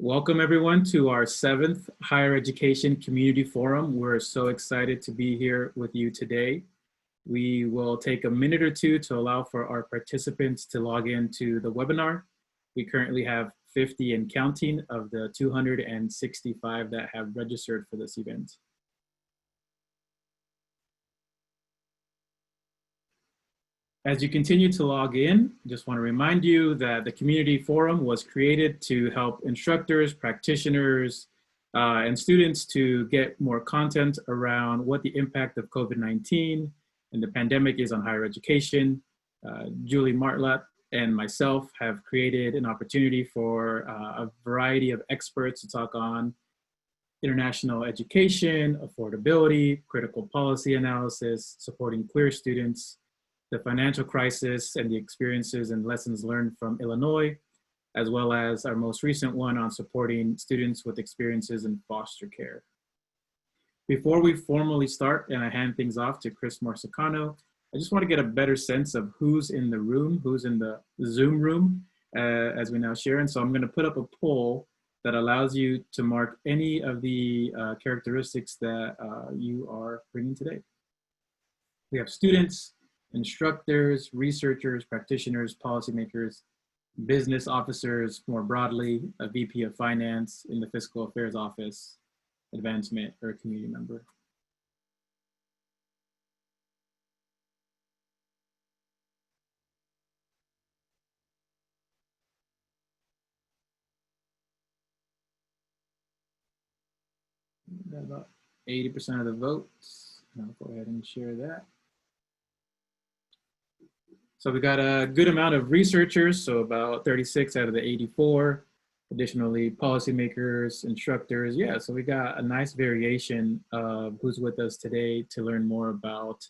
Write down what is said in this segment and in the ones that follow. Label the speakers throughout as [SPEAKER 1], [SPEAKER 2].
[SPEAKER 1] Welcome everyone to our 7th Higher Education Community Forum. We're so excited to be here with you today. We will take a minute or two to allow for our participants to log into the webinar. We currently have 50 and counting of the 265 that have registered for this event. As you continue to log in, I just want to remind you that the Community Forum was created to help instructors, practitioners, and students to get more content around what the impact of COVID-19 and the pandemic is on higher education. Julie Martlat and myself have created an opportunity for a variety of experts to talk on international education, affordability, critical policy analysis, supporting queer students, the financial crisis and the experiences and lessons learned from Illinois, as well as our most recent one on supporting students with experiences in foster care. Before we formally start and I hand things off to Chris Marsicano, I just want to get a better sense of who's in the room, who's in the Zoom room as we now share. And so I'm going to put up a poll that allows you to mark any of the characteristics that you are bringing today. We have students, instructors, researchers, practitioners, policymakers, business officers more broadly, a VP of finance in the fiscal affairs office, advancement, or a community member. Got about 80% of the votes. I'll go ahead and share that. So we got a good amount of researchers, so about 36 out of the 84. Additionally, policymakers, instructors. Yeah, so we got a nice variation of who's with us today to learn more about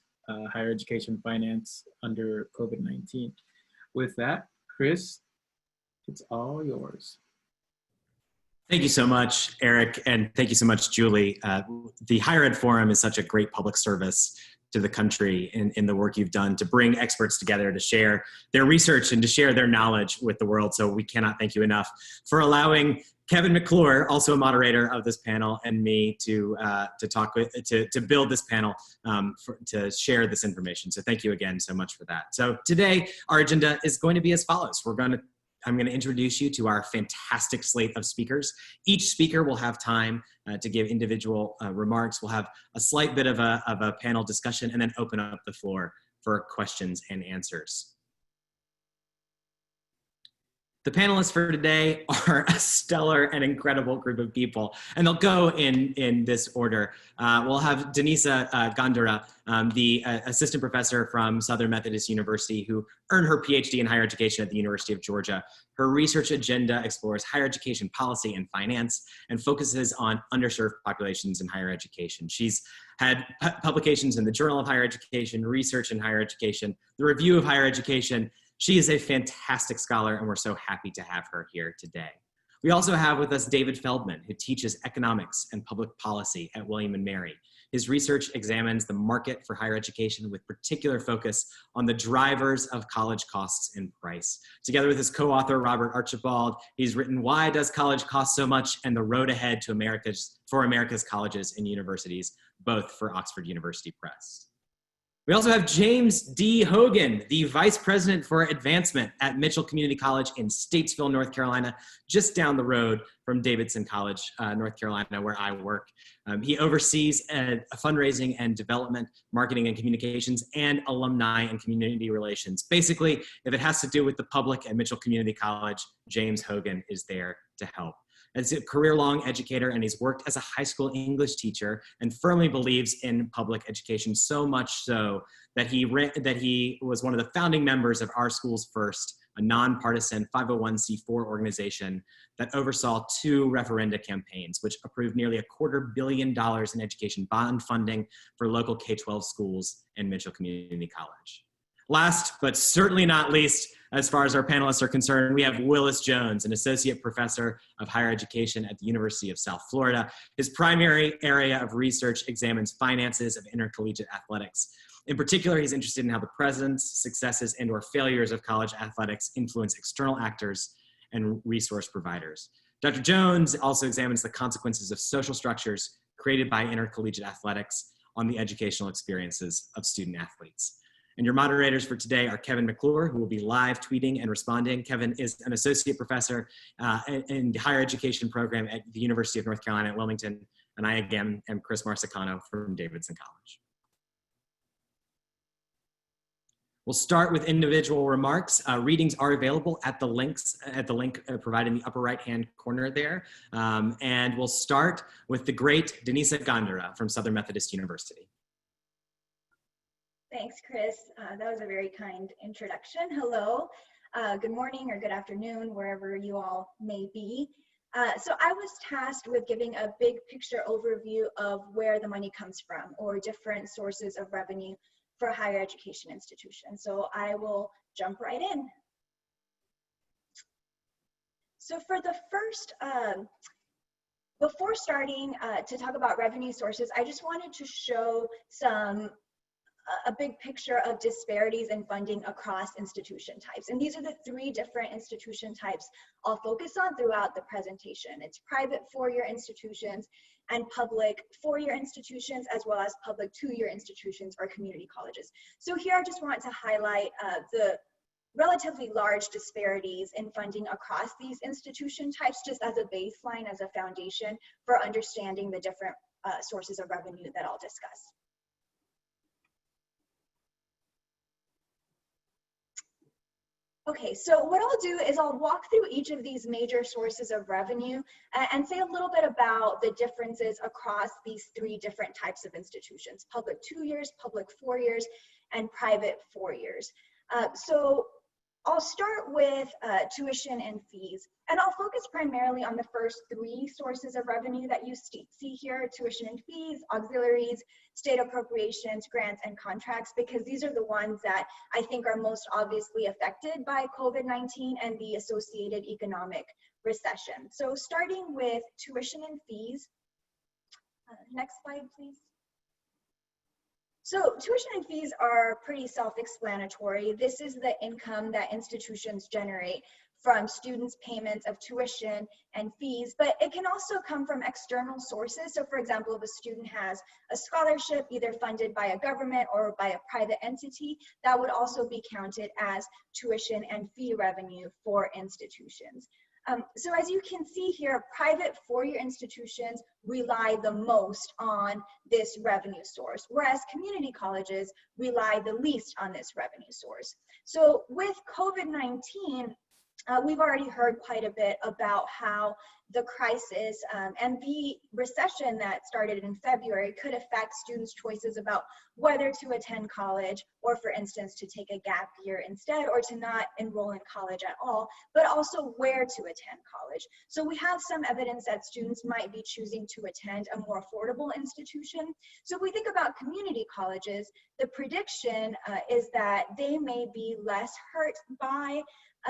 [SPEAKER 1] higher education finance under COVID-19. With that, Chris, it's all yours.
[SPEAKER 2] Thank you so much, Eric, and thank you so much, Julie. The Higher Ed Forum is such a great public service to the country in the work you've done to bring experts together to share their research and to share their knowledge with the world. So we cannot thank you enough for allowing Kevin McClure, also a moderator of this panel, and me to build this panel to share this information. So thank you again so much for that. So today our agenda is going to be as follows. I'm going to introduce you to our fantastic slate of speakers. Each speaker will have time to give individual remarks. We'll have a slight bit of a panel discussion and then open up the floor for questions and answers. The panelists for today are a stellar and incredible group of people, and they'll go in this order. We'll have Denisa Gondura, the assistant professor from Southern Methodist University who earned her Ph.D. in higher education at the University of Georgia. Her research agenda explores higher education policy and finance and focuses on underserved populations in higher education. She's had publications in the Journal of Higher Education, Research in Higher Education, the Review of Higher Education. She is a fantastic scholar, and we're so happy to have her here today. We also have with us David Feldman, who teaches economics and public policy at William & Mary. His research examines the market for higher education with particular focus on the drivers of college costs and price. Together with his co-author, Robert Archibald, he's written Why Does College Cost So Much? And the Road Ahead to America's Colleges and Universities, both for Oxford University Press. We also have James D. Hogan, the Vice President for Advancement at Mitchell Community College in Statesville, North Carolina, just down the road from Davidson College, North Carolina, where I work. He oversees fundraising and development, marketing and communications, and alumni and community relations. Basically, if it has to do with the public at Mitchell Community College, James Hogan is there to help. As a career-long educator, and he's worked as a high school English teacher and firmly believes in public education, so much so that he was one of the founding members of Our Schools First, a nonpartisan 501c4 organization that oversaw 2 referenda campaigns, which approved nearly $250 million in education bond funding for local K-12 schools and Mitchell Community College. Last, but certainly not least, as far as our panelists are concerned, we have Willis Jones, an associate professor of higher education at the University of South Florida. His primary area of research examines finances of intercollegiate athletics. In particular, he's interested in how the presence, successes, and/or failures of college athletics influence external actors and resource providers. Dr. Jones also examines the consequences of social structures created by intercollegiate athletics on the educational experiences of student athletes. And your moderators for today are Kevin McClure, who will be live tweeting and responding. Kevin is an associate professor in the higher education program at the University of North Carolina at Wilmington. And I, again, am Chris Marsicano from Davidson College. We'll start with individual remarks. Readings are available at the link provided in the upper right-hand corner there. And we'll start with the great Denisa Gondara from Southern Methodist University.
[SPEAKER 3] Thanks, Chris. That was a very kind introduction. Hello, good morning or good afternoon, wherever you all may be. So I was tasked with giving a big picture overview of where the money comes from or different sources of revenue for higher education institutions. So I will jump right in. So for the first, before starting to talk about revenue sources, I just wanted to show a big picture of disparities in funding across institution types. And these are the three different institution types I'll focus on throughout the presentation. It's private four-year institutions and public four-year institutions, as well as public two-year institutions or community colleges. So here I just want to highlight the relatively large disparities in funding across these institution types, just as a baseline, as a foundation for understanding the different sources of revenue that I'll discuss. Okay, so what I'll do is I'll walk through each of these major sources of revenue and say a little bit about the differences across these three different types of institutions: public 2 years, public 4 years, and private 4 years. So I'll start with tuition and fees, and I'll focus primarily on the first three sources of revenue that you see here: tuition and fees, auxiliaries, state appropriations, grants, and contracts, because these are the ones that I think are most obviously affected by COVID-19 and the associated economic recession. So starting with tuition and fees, next slide, please. So tuition and fees are pretty self-explanatory. This is the income that institutions generate from students' payments of tuition and fees, but it can also come from external sources. So for example, if a student has a scholarship either funded by a government or by a private entity, that would also be counted as tuition and fee revenue for institutions. So as you can see here, private four-year institutions rely the most on this revenue source, whereas community colleges rely the least on this revenue source. So with COVID-19, we've already heard quite a bit about how the crisis and the recession that started in February could affect students' choices about whether to attend college or, for instance, to take a gap year instead, or to not enroll in college at all, but also where to attend college. So we have some evidence that students might be choosing to attend a more affordable institution. So if we think about community colleges, the prediction is that they may be less hurt by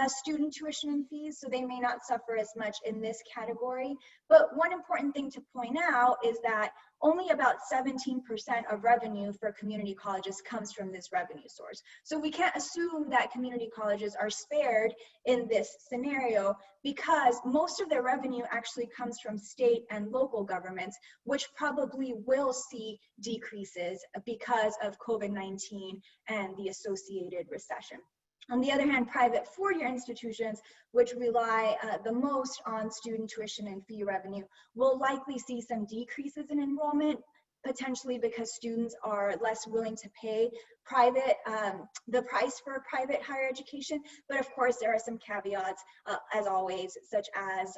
[SPEAKER 3] student tuition and fees, so they may not suffer as much in this category. But one important thing to point out is that only about 17% of revenue for community colleges comes from this revenue source. So we can't assume that community colleges are spared in this scenario, because most of their revenue actually comes from state and local governments, which probably will see decreases because of COVID-19 and the associated recession. On the other hand, private four-year institutions, which rely the most on student tuition and fee revenue, will likely see some decreases in enrollment, potentially because students are less willing to pay the price for private higher education. But of course, there are some caveats, as always, such as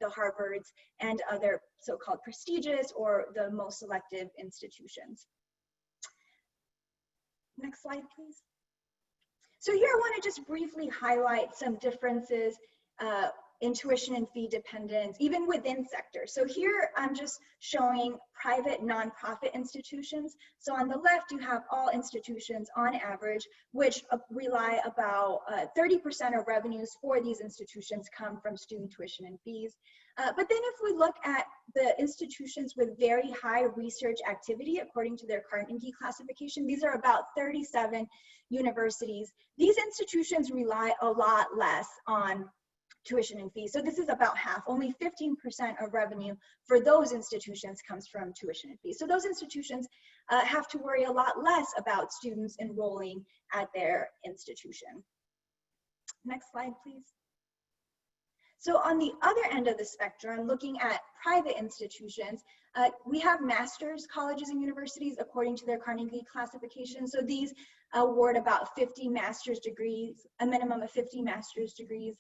[SPEAKER 3] the Harvards and other so-called prestigious or the most selective institutions. Next slide, please. So here I want to just briefly highlight some differences in tuition and fee dependence, even within sectors. So here I'm just showing private nonprofit institutions. So on the left, you have all institutions on average, which rely about 30% of revenues for these institutions come from student tuition and fees. But then if we look at the institutions with very high research activity, according to their Carnegie classification, these are about 37 universities. These institutions rely a lot less on tuition and fees. So this is about half. Only 15% of revenue for those institutions comes from tuition and fees. So those institutions have to worry a lot less about students enrolling at their institution. Next slide, please. So on the other end of the spectrum, looking at private institutions, we have master's colleges and universities according to their Carnegie classification. So these award about 50 master's degrees, a minimum of 50 master's degrees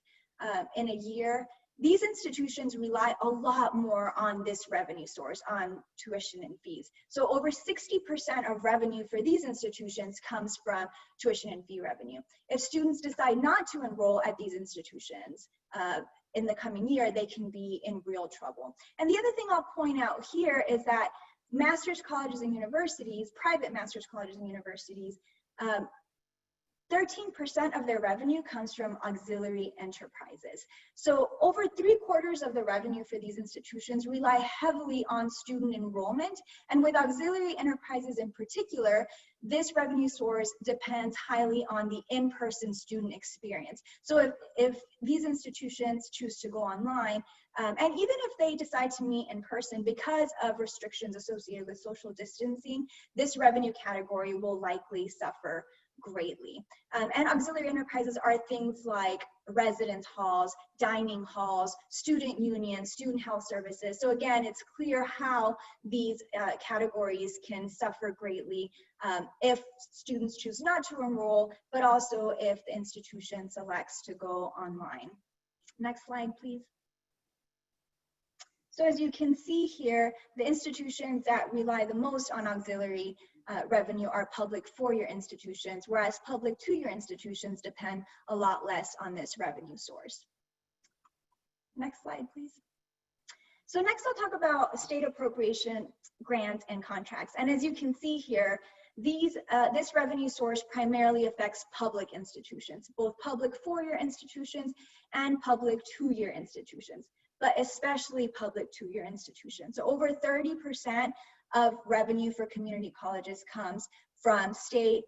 [SPEAKER 3] in a year. These institutions rely a lot more on this revenue source, on tuition and fees. So over 60% of revenue for these institutions comes from tuition and fee revenue. If students decide not to enroll at these institutions in the coming year, they can be in real trouble. And the other thing I'll point out here is that master's colleges and universities, private master's colleges and universities, 13% of their revenue comes from auxiliary enterprises. So over 3/4 of the revenue for these institutions rely heavily on student enrollment. And with auxiliary enterprises in particular, this revenue source depends highly on the in-person student experience. So if these institutions choose to go online, and even if they decide to meet in person because of restrictions associated with social distancing, this revenue category will likely suffer greatly. And auxiliary enterprises are things like residence halls, dining halls, student unions, student health services. So again, it's clear how these categories can suffer greatly if students choose not to enroll, but also if the institution selects to go online. Next slide, please. So as you can see here, the institutions that rely the most on auxiliary revenue are public four-year institutions, whereas public two-year institutions depend a lot less on this revenue source. Next slide, please. So next I'll talk about state appropriation, grants, and contracts. And as you can see here, this revenue source primarily affects public institutions, both public four-year institutions and public two-year institutions, but especially public two-year institutions. So over 30% of revenue for community colleges comes from state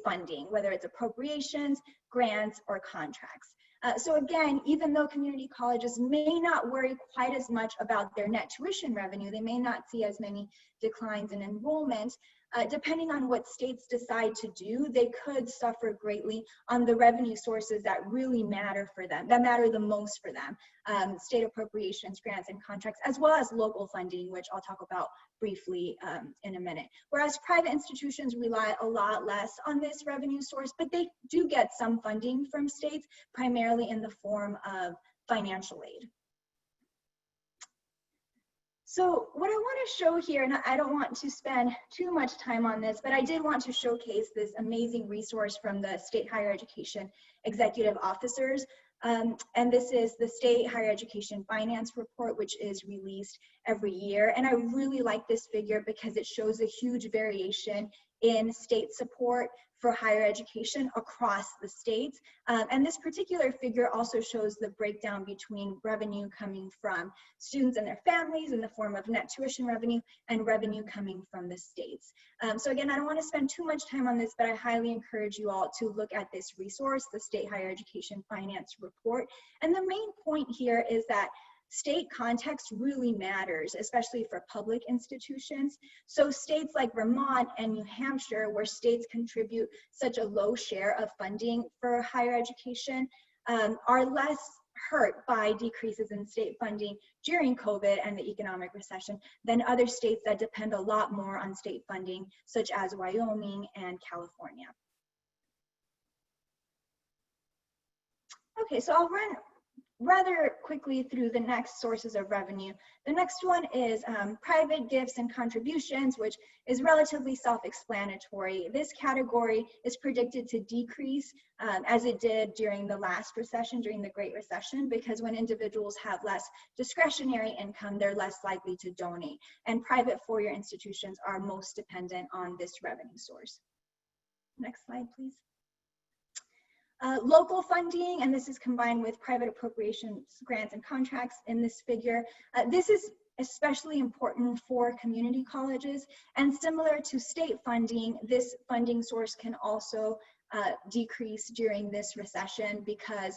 [SPEAKER 3] funding, whether it's appropriations, grants, or contracts. So again, even though community colleges may not worry quite as much about their net tuition revenue, they may not see as many declines in enrollment, depending on what states decide to do, they could suffer greatly on the revenue sources that really matter for them, that matter the most for them, state appropriations, grants, and contracts, as well as local funding, which I'll talk about briefly in a minute. Whereas private institutions rely a lot less on this revenue source, but they do get some funding from states, primarily in the form of financial aid. So what I want to show here, and I don't want to spend too much time on this, but I did want to showcase this amazing resource from the State Higher Education Executive Officers. And this is the State Higher Education Finance Report, which is released every year. And I really like this figure because it shows a huge variation in state support for higher education across the states. And this particular figure also shows the breakdown between revenue coming from students and their families in the form of net tuition revenue and revenue coming from the states. So again, I don't want to spend too much time on this, but I highly encourage you all to look at this resource, the State Higher Education Finance Report. And the main point here is that state context really matters, especially for public institutions. So states like Vermont and New Hampshire, where states contribute such a low share of funding for higher education, are less hurt by decreases in state funding during COVID and the economic recession than other states that depend a lot more on state funding, such as Wyoming and California. Okay, so I'll run rather quickly through the next sources of revenue. The next one is private gifts and contributions, which is relatively self-explanatory. This category is predicted to decrease as it did during the last recession, during the Great Recession, because when individuals have less discretionary income, they're less likely to donate. And private four-year institutions are most dependent on this revenue source. Next slide, please. Local funding, and this is combined with private appropriations, grants, and contracts in this figure. This is especially important for community colleges, and similar to state funding, this funding source can also decrease during this recession because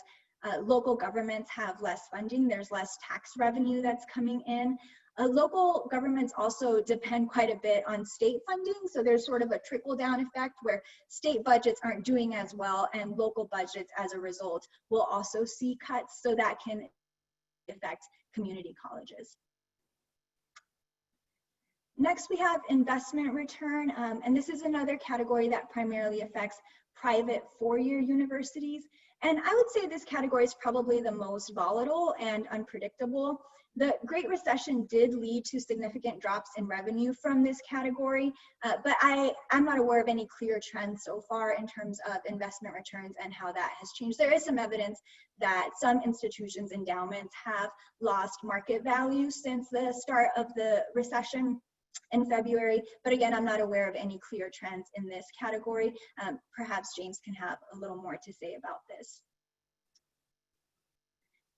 [SPEAKER 3] Local governments have less funding. There's less tax revenue that's coming in. Local governments also depend quite a bit on state funding. So there's sort of a trickle-down effect where state budgets aren't doing as well, and local budgets as a result will also see cuts. So that can affect community colleges. Next, we have investment return, and this is another category that primarily affects private four-year universities. And I would say this category is probably the most volatile and unpredictable. The Great Recession did lead to significant drops in revenue from this category, but I'm not aware of any clear trends so far in terms of investment returns and how that has changed. There is some evidence that some institutions' endowments have lost market value since the start of the recession in February, but again, I'm not aware of any clear trends in this category. Perhaps James can have a little more to say about this.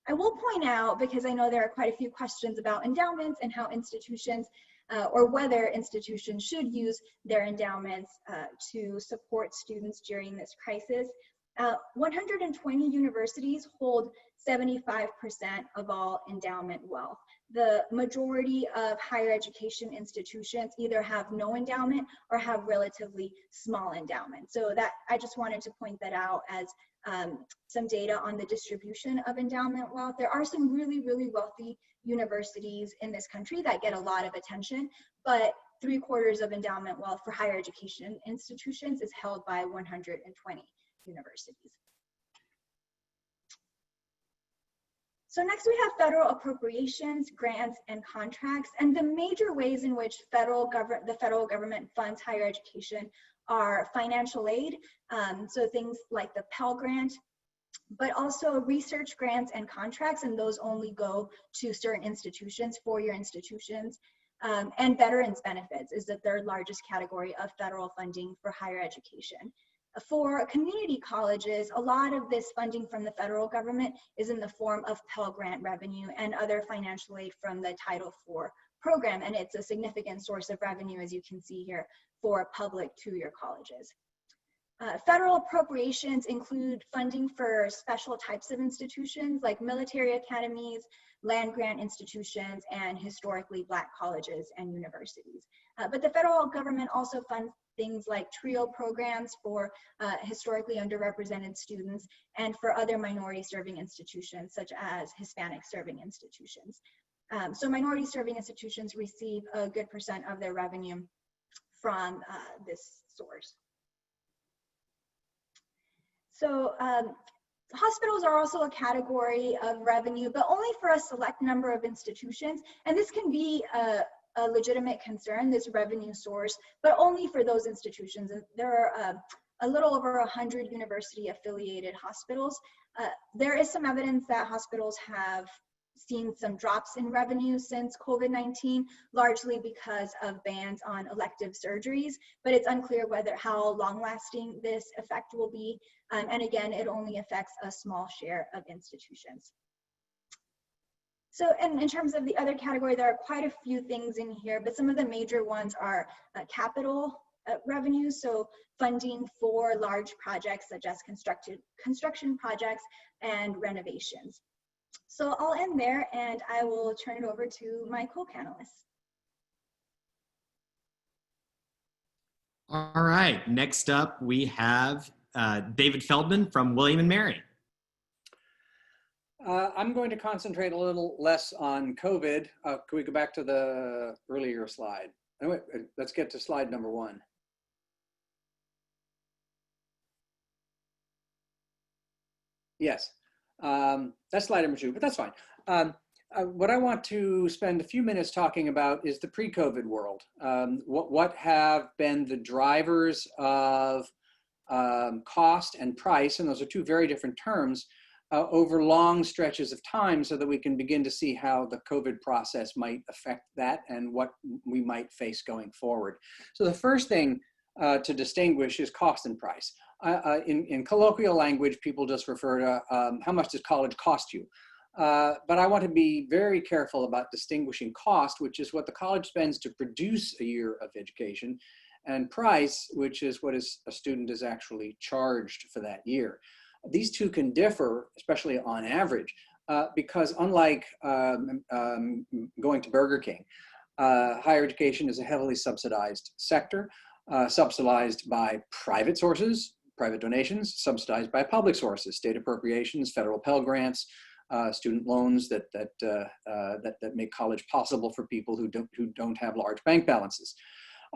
[SPEAKER 3] I will point out, because I know there are quite a few questions about endowments and how institutions or whether institutions should use their endowments to support students during this crisis. 120 universities hold 75% of all endowment wealth. The majority of higher education institutions either have no endowment or have relatively small endowment. So that I just wanted to point that out as some data on the distribution of endowment wealth. There are some really, really wealthy universities in this country that get a lot of attention, but 3/4 of endowment wealth for higher education institutions is held by 120 universities. So next we have federal appropriations, grants, and contracts. And the major ways in which the federal government funds higher education are financial aid, so things like the Pell Grant, but also research grants and contracts, and those only go to certain institutions, four-year institutions, and veterans benefits is the third largest category of federal funding for higher education. For community colleges, a lot of this funding from the federal government is in the form of Pell Grant revenue and other financial aid from the Title IV program, and it's a significant source of revenue, as you can see here, for public two-year colleges. Federal appropriations include funding for special types of institutions like military academies, land-grant institutions, and historically Black colleges and universities. But the federal government also funds things like TRIO programs for historically underrepresented students and for other minority-serving institutions, such as Hispanic-serving institutions. So minority-serving institutions receive a good % of their revenue from this source. So hospitals are also a category of revenue, but only for a select number of institutions. And this can be a legitimate concern, this revenue source, but only for those institutions. And there are a little over 100 university-affiliated hospitals. There is some evidence that hospitals have seen some drops in revenue since COVID-19, largely because of bans on elective surgeries, but it's unclear how long-lasting this effect will be. And again, it only affects a small share of institutions. So, and in terms of the other category, there are quite a few things in here, but some of the major ones are capital revenue, so funding for large projects such as construction projects and renovations. So I'll end there and I will turn it over to my co-panelists.
[SPEAKER 2] All right, next up we have David Feldman from William & Mary.
[SPEAKER 4] I'm going to concentrate a little less on COVID. Can we go back to the earlier slide? Anyway, let's get to slide number 1. Yes, that's slide number 2, but that's fine. What I want to spend a few minutes talking about is the pre-COVID world. What have been the drivers of cost and price, and those are two very different terms, over long stretches of time, so that we can begin to see how the COVID process might affect that and what we might face going forward. So the first thing to distinguish is cost and price. In colloquial language, people just refer to how much does college cost you? But I want to be very careful about distinguishing cost, which is what the college spends to produce a year of education, and price, which is what a student is actually charged for that year. these two can differ, especially on average, because unlike going to Burger King, higher education is a heavily subsidized sector, subsidized by private sources, private donations, subsidized by public sources, state appropriations, federal Pell Grants, student loans that make college possible for people who don't have large bank balances.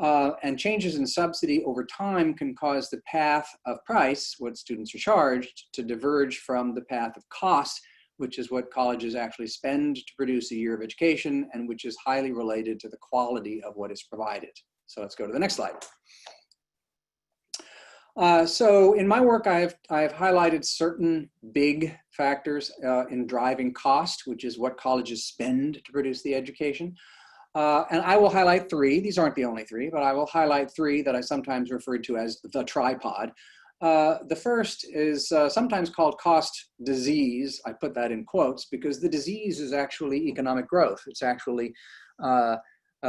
[SPEAKER 4] And changes in subsidy over time can cause the path of price, what students are charged, to diverge from the path of cost, which is what colleges actually spend to produce a year of education, and which is highly related to the quality of what is provided. So let's go to the next slide. So in my work, I've highlighted certain big factors in driving cost, which is what colleges spend to produce the education. And I will highlight three. These aren't the only three, but I will highlight three that I sometimes refer to as the tripod. The first is sometimes called cost disease. I put that in quotes because the disease is actually economic growth. It's actually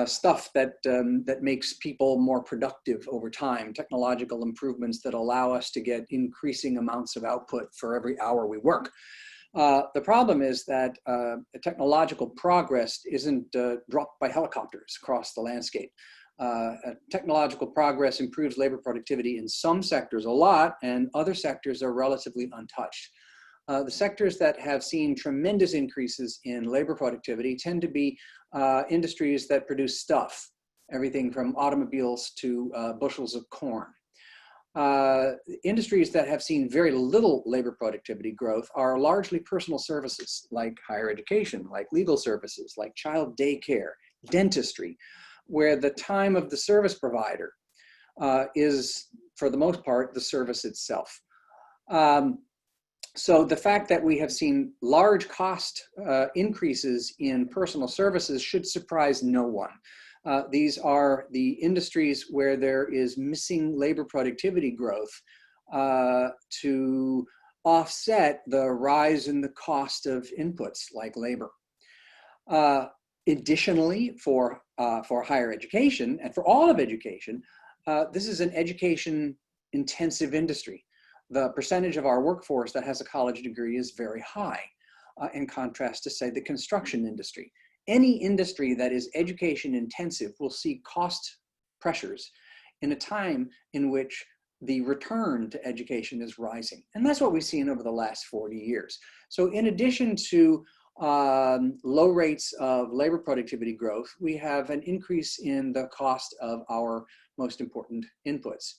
[SPEAKER 4] stuff that makes people more productive over time, technological improvements that allow us to get increasing amounts of output for every hour we work. The problem is that technological progress isn't dropped by helicopters across the landscape. Technological progress improves labor productivity in some sectors a lot, and other sectors are relatively untouched. The sectors that have seen tremendous increases in labor productivity tend to be industries that produce stuff, everything from automobiles to bushels of corn. Industries that have seen very little labor productivity growth are largely personal services, like higher education, like legal services, like child daycare, dentistry, where the time of the service provider is, for the most part, the service itself. So the fact that we have seen large cost increases in personal services should surprise no one. These are the industries where there is missing labor productivity growth to offset the rise in the cost of inputs like labor. Additionally, for higher education and for all of education, this is an education-intensive industry. The percentage of our workforce that has a college degree is very high, in contrast to, say, the construction industry. Any industry that is education intensive will see cost pressures in a time in which the return to education is rising. And that's what we've seen over the last 40 years. So in addition to low rates of labor productivity growth, we have an increase in the cost of our most important inputs.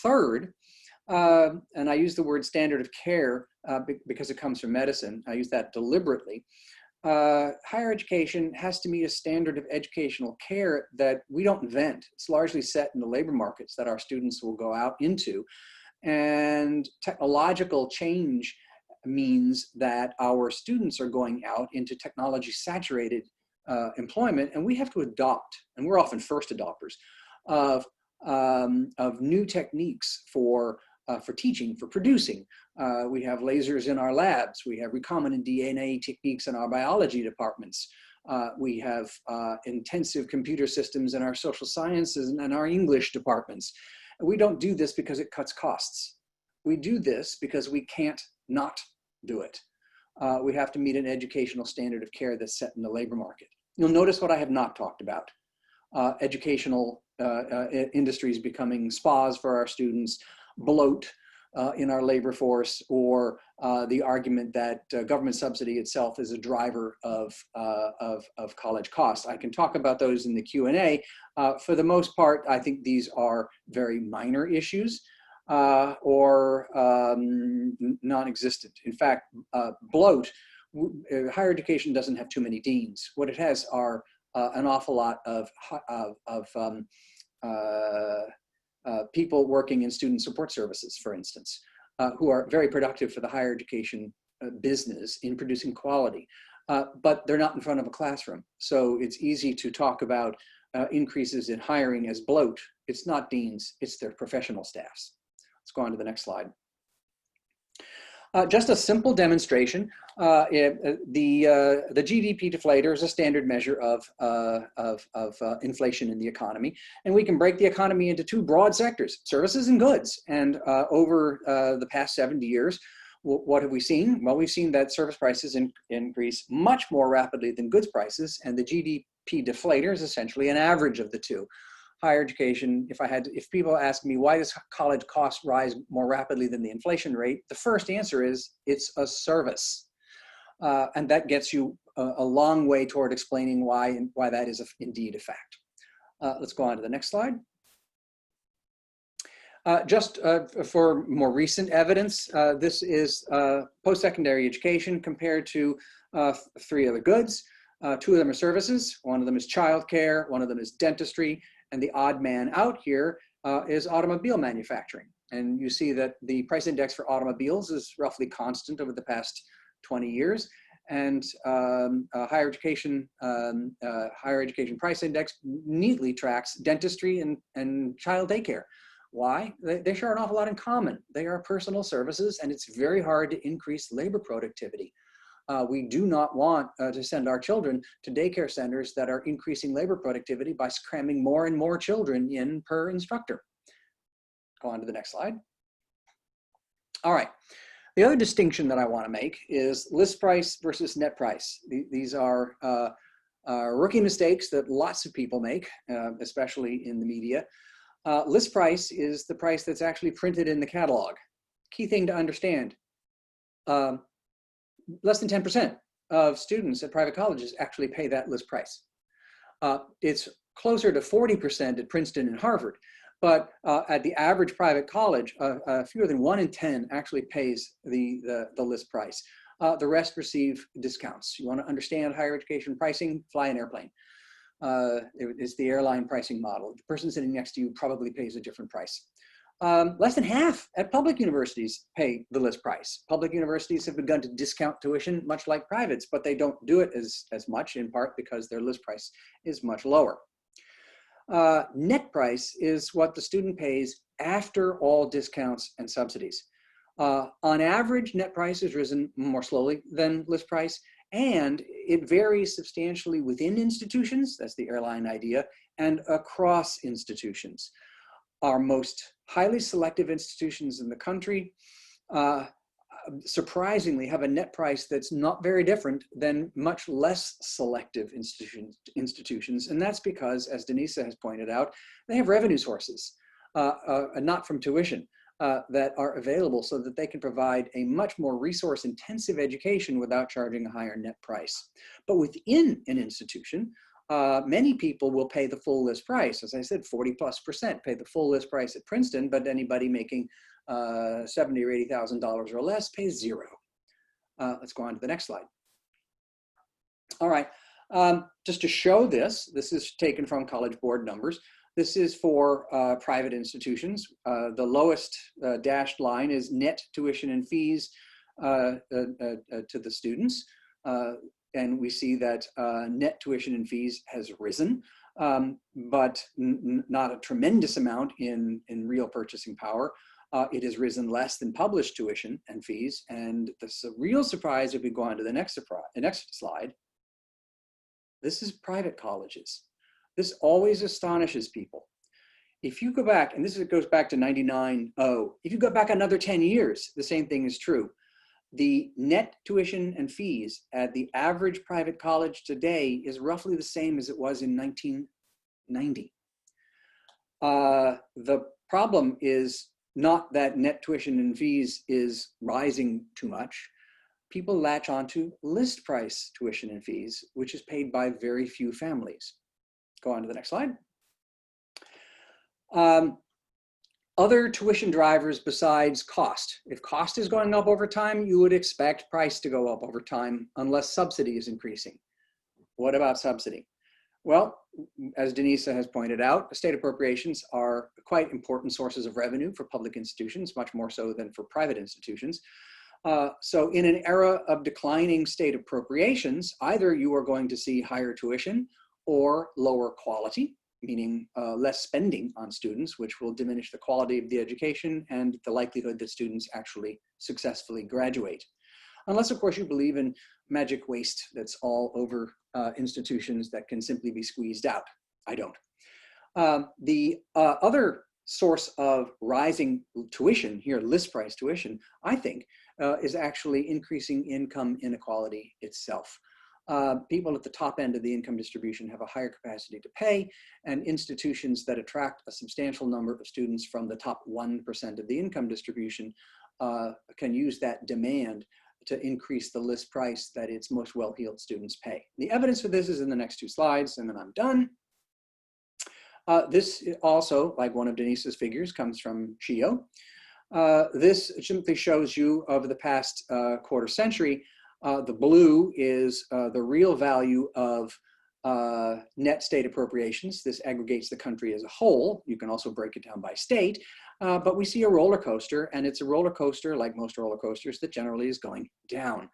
[SPEAKER 4] Third, and I use the word standard of care because it comes from medicine. I use that deliberately. Higher education has to meet a standard of educational care that we don't invent. It's largely set in the labor markets that our students will go out into. And technological change means that our students are going out into technology saturated employment, and we have to adopt, and we're often first adopters of new techniques for teaching, for producing. We have lasers in our labs. We have recombinant DNA techniques in our biology departments. We have intensive computer systems in our social sciences and our English departments. We don't do this because it cuts costs. We do this because we can't not do it. We have to meet an educational standard of care that's set in the labor market. You'll notice what I have not talked about. Educational industries becoming spas for our students, bloat in our labor force, or the argument that government subsidy itself is a driver of college costs. I can talk about those in the Q&A. For the most part, I think these are very minor issues or non-existent. In fact, bloat, higher education doesn't have too many deans. What it has are an awful lot of people working in student support services, for instance, who are very productive for the higher education business in producing quality, but they're not in front of a classroom. So it's easy to talk about increases in hiring as bloat. It's not deans, it's their professional staffs. Let's go on to the next slide. Just a simple demonstration. The GDP deflator is a standard measure of inflation in the economy. And we can break the economy into two broad sectors, services and goods. And over the past 70 years, what have we seen? Well, we've seen that service prices increase much more rapidly than goods prices, and the GDP deflator is essentially an average of the two. Higher education, if people ask me, why does college costs rise more rapidly than the inflation rate? The first answer is, it's a service. And that gets you a long way toward explaining why that is indeed a fact. Let's go on to the next slide. Just for more recent evidence, this is post-secondary education compared to 3 other goods. 2 of them are services. One of them is childcare. One of them is dentistry. And the odd man out here is automobile manufacturing. And you see that the price index for automobiles is roughly constant over the past 20 years. And higher education price index neatly tracks dentistry and child daycare. Why? They share an awful lot in common. They are personal services, and it's very hard to increase labor productivity. We do not want to send our children to daycare centers that are increasing labor productivity by cramming more and more children in per instructor. Go on to the next slide. All right. The other distinction that I want to make is list price versus net price. These are rookie mistakes that lots of people make, especially in the media. List price is the price that's actually printed in the catalog. Key thing to understand, less than 10% of students at private colleges actually pay that list price. It's closer to 40% at Princeton and Harvard, but at the average private college, fewer than 1 in 10 actually pays the list price. The rest receive discounts. You want to understand higher education pricing, fly an airplane. It's the airline pricing model. The person sitting next to you probably pays a different price. Less than half at public universities pay the list price. Public universities have begun to discount tuition much like privates, but they don't do it as much, in part because their list price is much lower. Net price is what the student pays after all discounts and subsidies. On average, net price has risen more slowly than list price, and it varies substantially within institutions, that's the airline idea, and across institutions. Our most highly selective institutions in the country surprisingly have a net price that's not very different than much less selective institutions. And that's because, as Denisa has pointed out, they have revenue sources, not from tuition, that are available so that they can provide a much more resource-intensive education without charging a higher net price. But within an institution, many people will pay the full list price. As I said, 40+% pay the full list price at Princeton, but anybody making $70,000 or $80,000 or less pays $0. Let's go on to the next slide. All right, just to show this is taken from College Board numbers. This is for private institutions. The lowest dashed line is net tuition and fees to the students. And we see that net tuition and fees has risen, but not a tremendous amount in real purchasing power. It has risen less than published tuition and fees. And the real surprise, if we go on to the next slide, this is private colleges. This always astonishes people. If you go back, and this goes back to 99.0, if you go back another 10 years, the same thing is true. The net tuition and fees at the average private college today is roughly the same as it was in 1990. The problem is not that net tuition and fees is rising too much. People latch onto list price tuition and fees, which is paid by very few families. Go on to the next slide. Other tuition drivers besides cost. If cost is going up over time, you would expect price to go up over time unless subsidy is increasing. What about subsidy? Well, as Denisa has pointed out, state appropriations are quite important sources of revenue for public institutions, much more so than for private institutions. So in an era of declining state appropriations, either you are going to see higher tuition or lower quality, meaning less spending on students, which will diminish the quality of the education and the likelihood that students actually successfully graduate. Unless, of course, you believe in magic waste that's all over institutions that can simply be squeezed out. I don't. The other source of rising tuition, here list price tuition, I think, is actually increasing income inequality itself. People at the top end of the income distribution have a higher capacity to pay, and institutions that attract a substantial number of students from the top 1% of the income distribution can use that demand to increase the list price that its most well-heeled students pay. The evidence for this is in the next two slides, and then I'm done. This also, like one of Denise's figures, comes from CHIO. This simply shows you over the past quarter century. The blue is the real value of net state appropriations. This aggregates the country as a whole. You can also break it down by state, but we see a roller coaster, and it's a roller coaster, like most roller coasters, that generally is going down.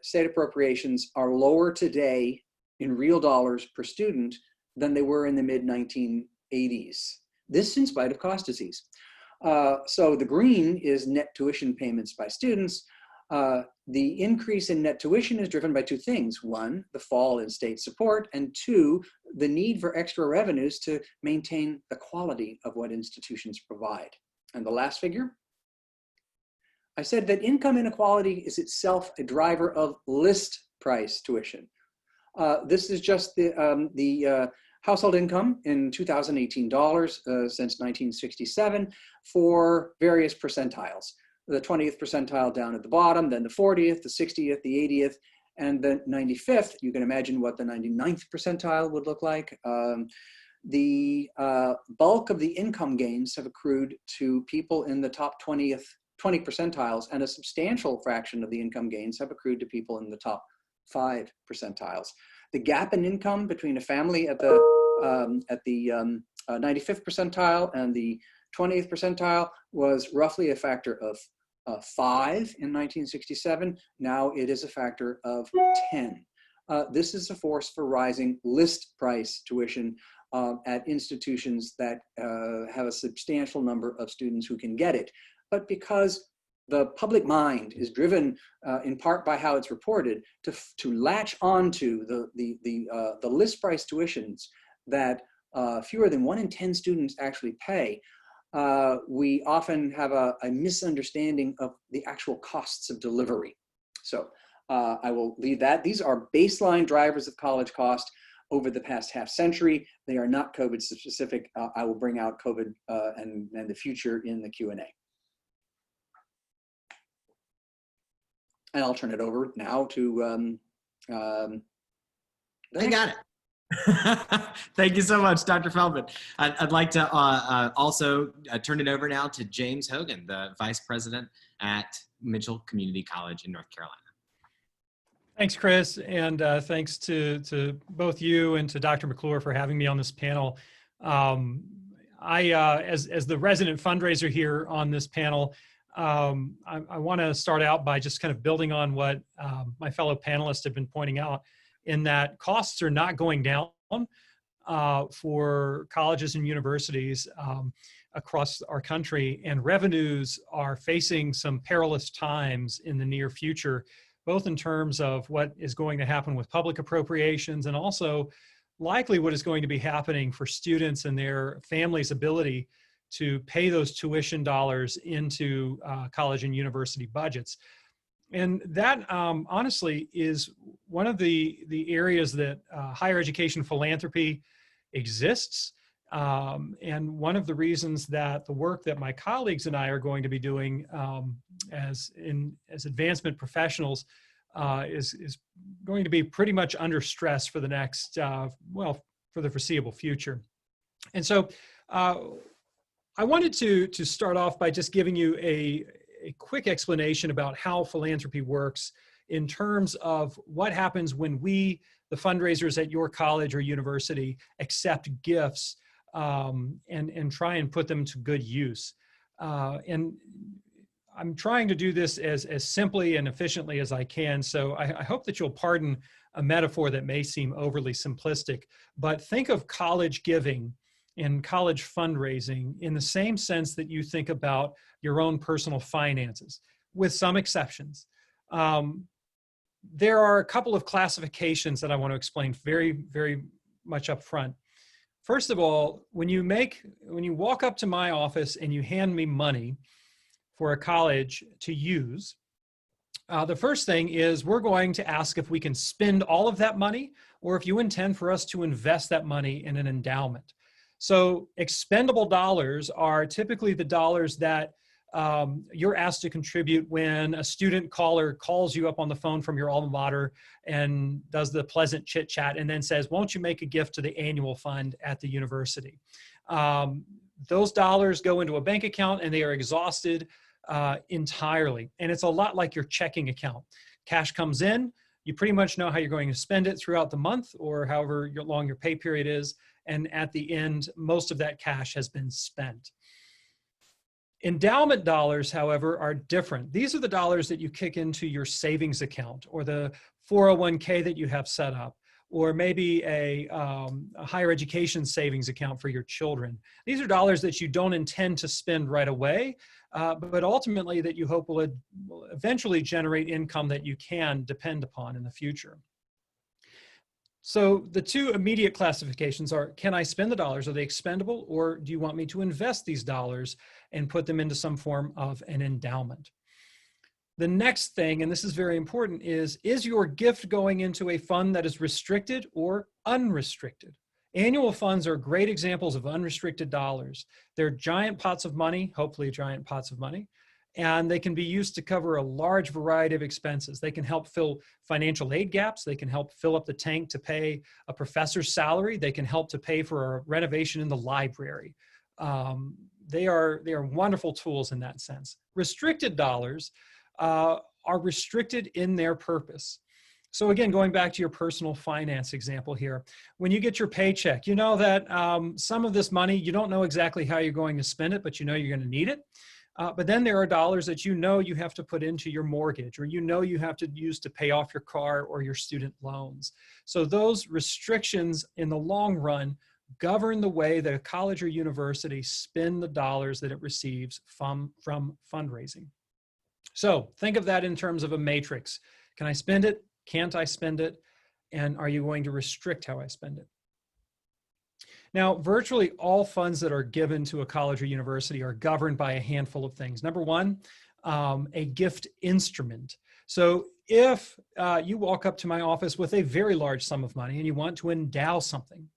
[SPEAKER 4] State appropriations are lower today in real dollars per student than they were in the mid-1980s. This in spite of cost disease. So the green is net tuition payments by students. The increase in net tuition is driven by two things. One, the fall in state support, and two, the need for extra revenues to maintain the quality of what institutions provide. And the last figure, I said that income inequality is itself a driver of list price tuition. This is just the household income in 2018 dollars since 1967 for various percentiles. The 20th percentile down at the bottom, then the 40th, the 60th, the 80th, and the 95th. You can imagine what the 99th percentile would look like. The bulk of the income gains have accrued to people in the top 20 percentiles, and a substantial fraction of the income gains have accrued to people in the top 5 percentiles. The gap in income between a family at the 95th percentile and the 20th percentile was roughly a factor of 5 in 1967. Now it is a factor of 10. This is a force for rising list price tuition at institutions that have a substantial number of students who can get it. But because the public mind is driven in part by how it's reported to latch onto the list price tuitions that fewer than 1 in 10 students actually pay, we often have a misunderstanding of the actual costs of delivery. So I will leave that. These are baseline drivers of college cost over the past half century. They are not COVID specific. I will bring out COVID and the future in the Q&A. And I'll turn it over now to
[SPEAKER 2] I got it. Thank you so much, Dr. Feldman. I'd like to also turn it over now to James Hogan, the Vice President at Mitchell Community College in North Carolina.
[SPEAKER 5] Thanks, Chris, and thanks to both you and to Dr. McClure for having me on this panel. As the resident fundraiser here on this panel, I want to start out by just kind of building on what my fellow panelists have been pointing out, in that costs are not going down for colleges and universities across our country, and revenues are facing some perilous times in the near future, both in terms of what is going to happen with public appropriations and also likely what is going to be happening for students and their families' ability to pay those tuition dollars into college and university budgets. And that honestly is one of the areas that higher education philanthropy exists. And one of the reasons that the work that my colleagues and I are going to be doing as advancement professionals is going to be pretty much under stress for the next, for the foreseeable future. And so I wanted to start off by just giving you a quick explanation about how philanthropy works in terms of what happens when we, the fundraisers at your college or university, accept gifts and try and put them to good use. And I'm trying to do this as simply and efficiently as I can, so I hope that you'll pardon a metaphor that may seem overly simplistic, but think of college giving and college fundraising in the same sense that you think about your own personal finances, with some exceptions. There are a couple of classifications that I want to explain very, very much up front. First of all, when you walk up to my office and you hand me money, for a college to use. The first thing is we're going to ask if we can spend all of that money or if you intend for us to invest that money in an endowment. So expendable dollars are typically the dollars that you're asked to contribute when a student caller calls you up on the phone from your alma mater and does the pleasant chit chat and then says, won't you make a gift to the annual fund at the university? Those dollars go into a bank account and they are exhausted entirely. And it's a lot like your checking account. Cash comes in, you pretty much know how you're going to spend it throughout the month or however long your pay period is. And at the end, most of that cash has been spent. Endowment dollars, however, are different. These are the dollars that you kick into your savings account or the 401k that you have set up, or maybe a higher education savings account for your children. These are dollars that you don't intend to spend right away, but ultimately that you hope will eventually generate income that you can depend upon in the future. So the two immediate classifications are, can I spend the dollars? Are they expendable? Or do you want me to invest these dollars and put them into some form of an endowment? The next thing, and this is very important, is your gift going into a fund that is restricted or unrestricted? Annual funds are great examples of unrestricted dollars. They're giant pots of money, hopefully giant pots of money, and they can be used to cover a large variety of expenses. They can help fill financial aid gaps. They can help fill up the tank to pay a professor's salary. They can help to pay for a renovation in the library. They are wonderful tools in that sense. Restricted dollars are restricted in their purpose. So again, going back to your personal finance example here, when you get your paycheck, you know that some of this money, you don't know exactly how you're going to spend it, but you know you're going to need it. But then there are dollars that you know you have to put into your mortgage, or you know you have to use to pay off your car or your student loans. So those restrictions in the long run govern the way that a college or university spend the dollars that it receives from fundraising. So think of that in terms of a matrix. Can I spend it? Can't I spend it? And are you going to restrict how I spend it? Now, virtually all funds that are given to a college or university are governed by a handful of things. Number one, a gift instrument. So if you walk up to my office with a very large sum of money and you want to endow something,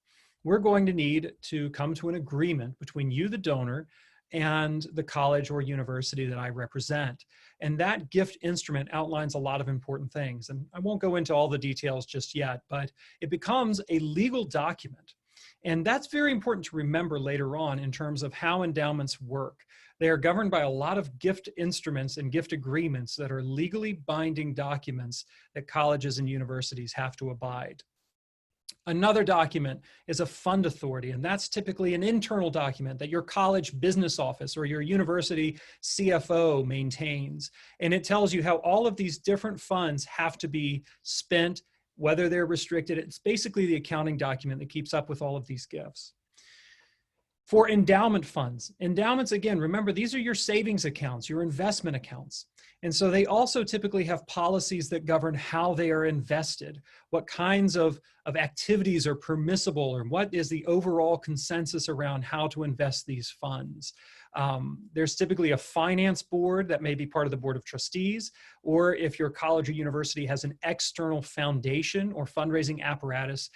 [SPEAKER 5] we're going to need to come to an agreement between you, the donor, and the college or university that I represent. And that gift instrument outlines a lot of important things. And I won't go into all the details just yet, but it becomes a legal document. And that's very important to remember later on in terms of how endowments work. They are governed by a lot of gift instruments and gift agreements that are legally binding documents that colleges and universities have to abide. Another document is a fund authority, and that's typically an internal document that your college business office or your university CFO maintains. And it tells you how all of these different funds have to be spent, whether they're restricted. It's basically the accounting document that keeps up with all of these gifts. For endowment funds, endowments, again, remember, these are your savings accounts, your investment accounts. And so they also typically have policies that govern how they are invested, what kinds of activities are permissible, or what is the overall consensus around how to invest these funds. There's typically a finance board that may be part of the board of trustees, or if your college or university has an external foundation or fundraising apparatus,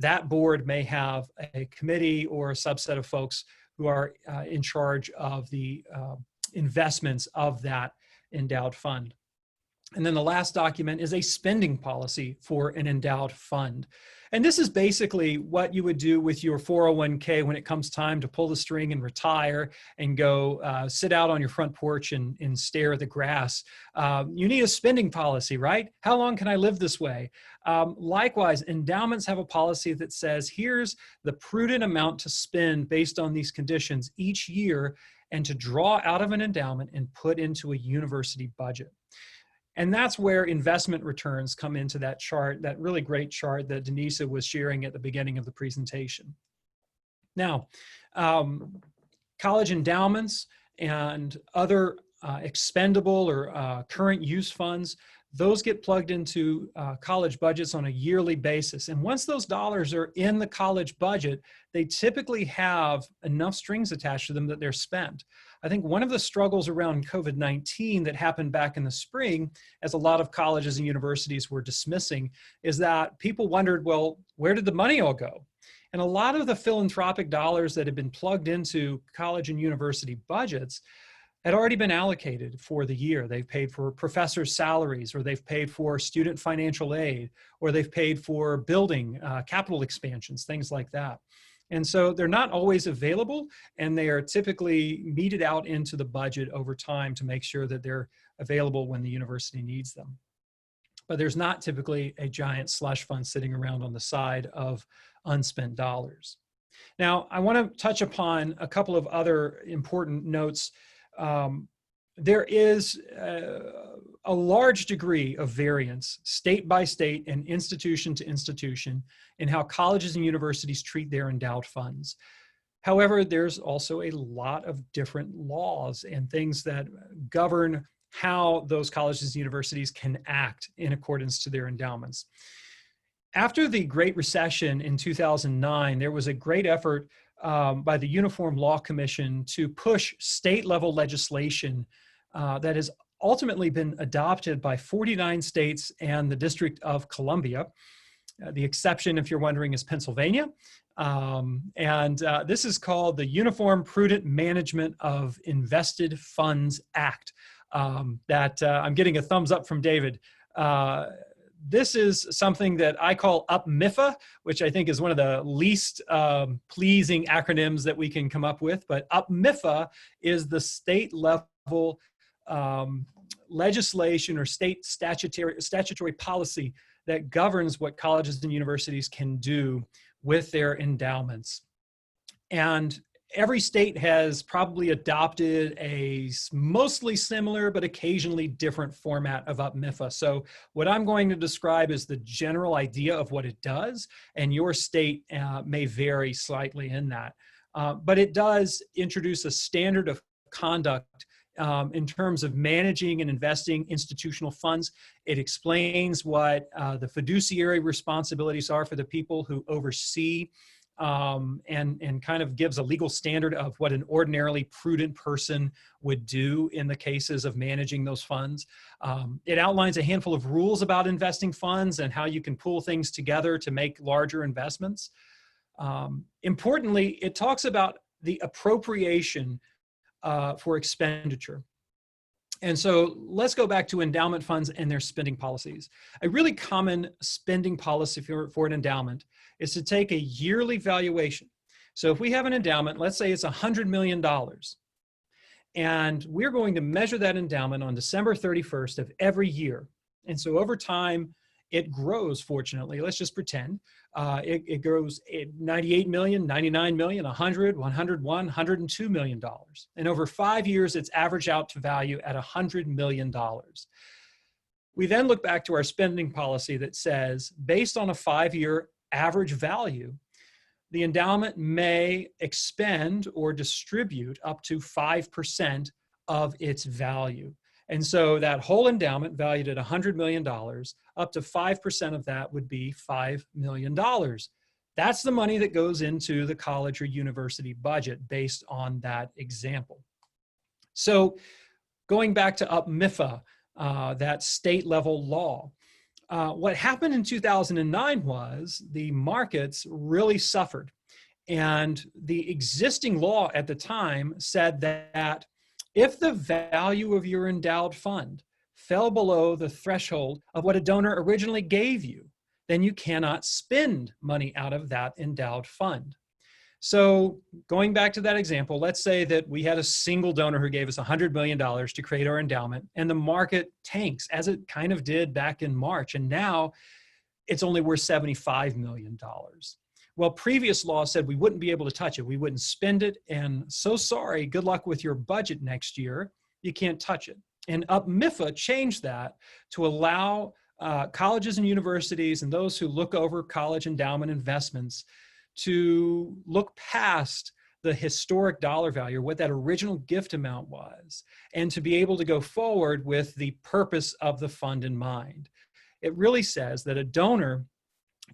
[SPEAKER 5] that board may have a committee or a subset of folks who are in charge of the investments of that endowed fund. And then the last document is a spending policy for an endowed fund. And this is basically what you would do with your 401k when it comes time to pull the string and retire and go sit out on your front porch and stare at the grass. You need a spending policy, right? How long can I live this way? Likewise, endowments have a policy that says, here's the prudent amount to spend based on these conditions each year, and to draw out of an endowment and put into a university budget. And that's where investment returns come into that chart, that really great chart that Denisa was sharing at the beginning of the presentation. Now, college endowments and other expendable or current use funds, those get plugged into college budgets on a yearly basis. And once those dollars are in the college budget, they typically have enough strings attached to them that they're spent. I think one of the struggles around COVID-19 that happened back in the spring, as a lot of colleges and universities were dismissing, is that people wondered, well, where did the money all go? And a lot of the philanthropic dollars that had been plugged into college and university budgets had already been allocated for the year. They've paid for professors' salaries, or they've paid for student financial aid, or they've paid for building, capital expansions, things like that. And so they're not always available, and they are typically meted out into the budget over time to make sure that they're available when the university needs them. But there's not typically a giant slush fund sitting around on the side of unspent dollars. Now, I want to touch upon a couple of other important notes. There is a large degree of variance state by state and institution to institution in how colleges and universities treat their endowed funds. However, there's also a lot of different laws and things that govern how those colleges and universities can act in accordance to their endowments. After the Great Recession in 2009, there was a great effort by the Uniform Law Commission to push state-level legislation that has ultimately been adopted by 49 states and the District of Columbia. The exception, if you're wondering, is Pennsylvania. This is called the Uniform Prudent Management of Invested Funds Act. I'm getting a thumbs up from David. This is something that I call UPMIFA, which I think is one of the least pleasing acronyms that we can come up with. But UPMIFA is the state level legislation or state statutory policy that governs what colleges and universities can do with their endowments. And every state has probably adopted a mostly similar but occasionally different format of UPMIFA. So what I'm going to describe is the general idea of what it does, and your state may vary slightly in that. But it does introduce a standard of conduct in terms of managing and investing institutional funds. It explains what the fiduciary responsibilities are for the people who oversee and kind of gives a legal standard of what an ordinarily prudent person would do in the cases of managing those funds. It outlines a handful of rules about investing funds and how you can pull things together to make larger investments. Importantly, it talks about the appropriation for expenditure. And so let's go back to endowment funds and their spending policies. A really common spending policy for an endowment is to take a yearly valuation. So if we have an endowment, let's say it's $100 million, and we're going to measure that endowment on December 31st of every year. And so over time, it grows, fortunately. Let's just pretend. It grows 98 million, 99 million, 100, 101, $102 million. And over 5 years, it's averaged out to value at $100 million. We then look back to our spending policy that says, based on a 5-year average value, the endowment may expend or distribute up to 5% of its value. And so that whole endowment valued at $100 million, up to 5% of that would be $5 million. That's the money that goes into the college or university budget based on that example. So going back to UPMIFA, that state level law, what happened in 2009 was the markets really suffered. And the existing law at the time said that if the value of your endowed fund fell below the threshold of what a donor originally gave you, then you cannot spend money out of that endowed fund. So going back to that example, let's say that we had a single donor who gave us $100 million to create our endowment, and the market tanks, as it kind of did back in March, and now it's only worth $75 million. Well, previous law said we wouldn't be able to touch it. We wouldn't spend it. And so sorry, good luck with your budget next year. You can't touch it. And UPMIFA changed that to allow colleges and universities and those who look over college endowment investments to look past the historic dollar value, what that original gift amount was, and to be able to go forward with the purpose of the fund in mind. It really says that a donor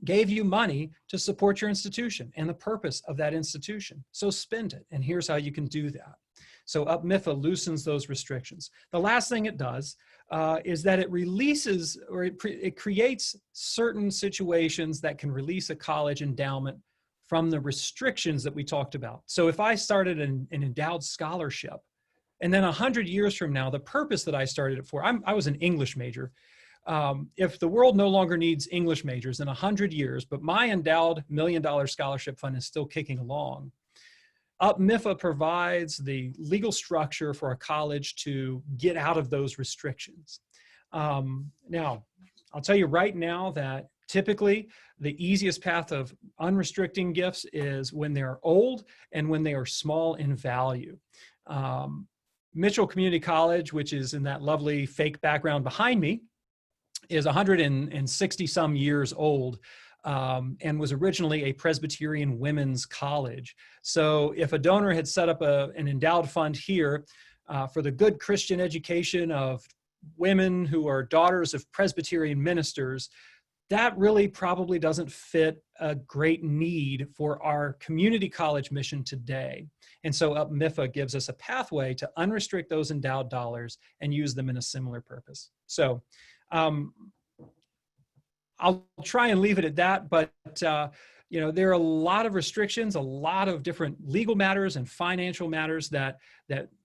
[SPEAKER 5] gave you money to support your institution and the purpose of that institution. So spend it, and here's how you can do that. So UPMIFA loosens those restrictions. The last thing it does is that it releases, or it creates certain situations that can release a college endowment from the restrictions that we talked about. So if I started an endowed scholarship, and then 100 years from now, the purpose that I started it for, I was an English major. If the world no longer needs English majors in 100 years, but my endowed $1 million scholarship fund is still kicking along, UPMIFA provides the legal structure for a college to get out of those restrictions. Now, I'll tell you right now that typically the easiest path of unrestricting gifts is when they're old and when they are small in value. Mitchell Community College, which is in that lovely fake background behind me, is 160 some years old. And was originally a Presbyterian women's college. So if a donor had set up an endowed fund here for the good Christian education of women who are daughters of Presbyterian ministers, that really probably doesn't fit a great need for our community college mission today. And so UPMIFA gives us a pathway to unrestrict those endowed dollars and use them in a similar purpose. So I'll try and leave it at that, but you know, there are a lot of restrictions, a lot of different legal matters and financial matters that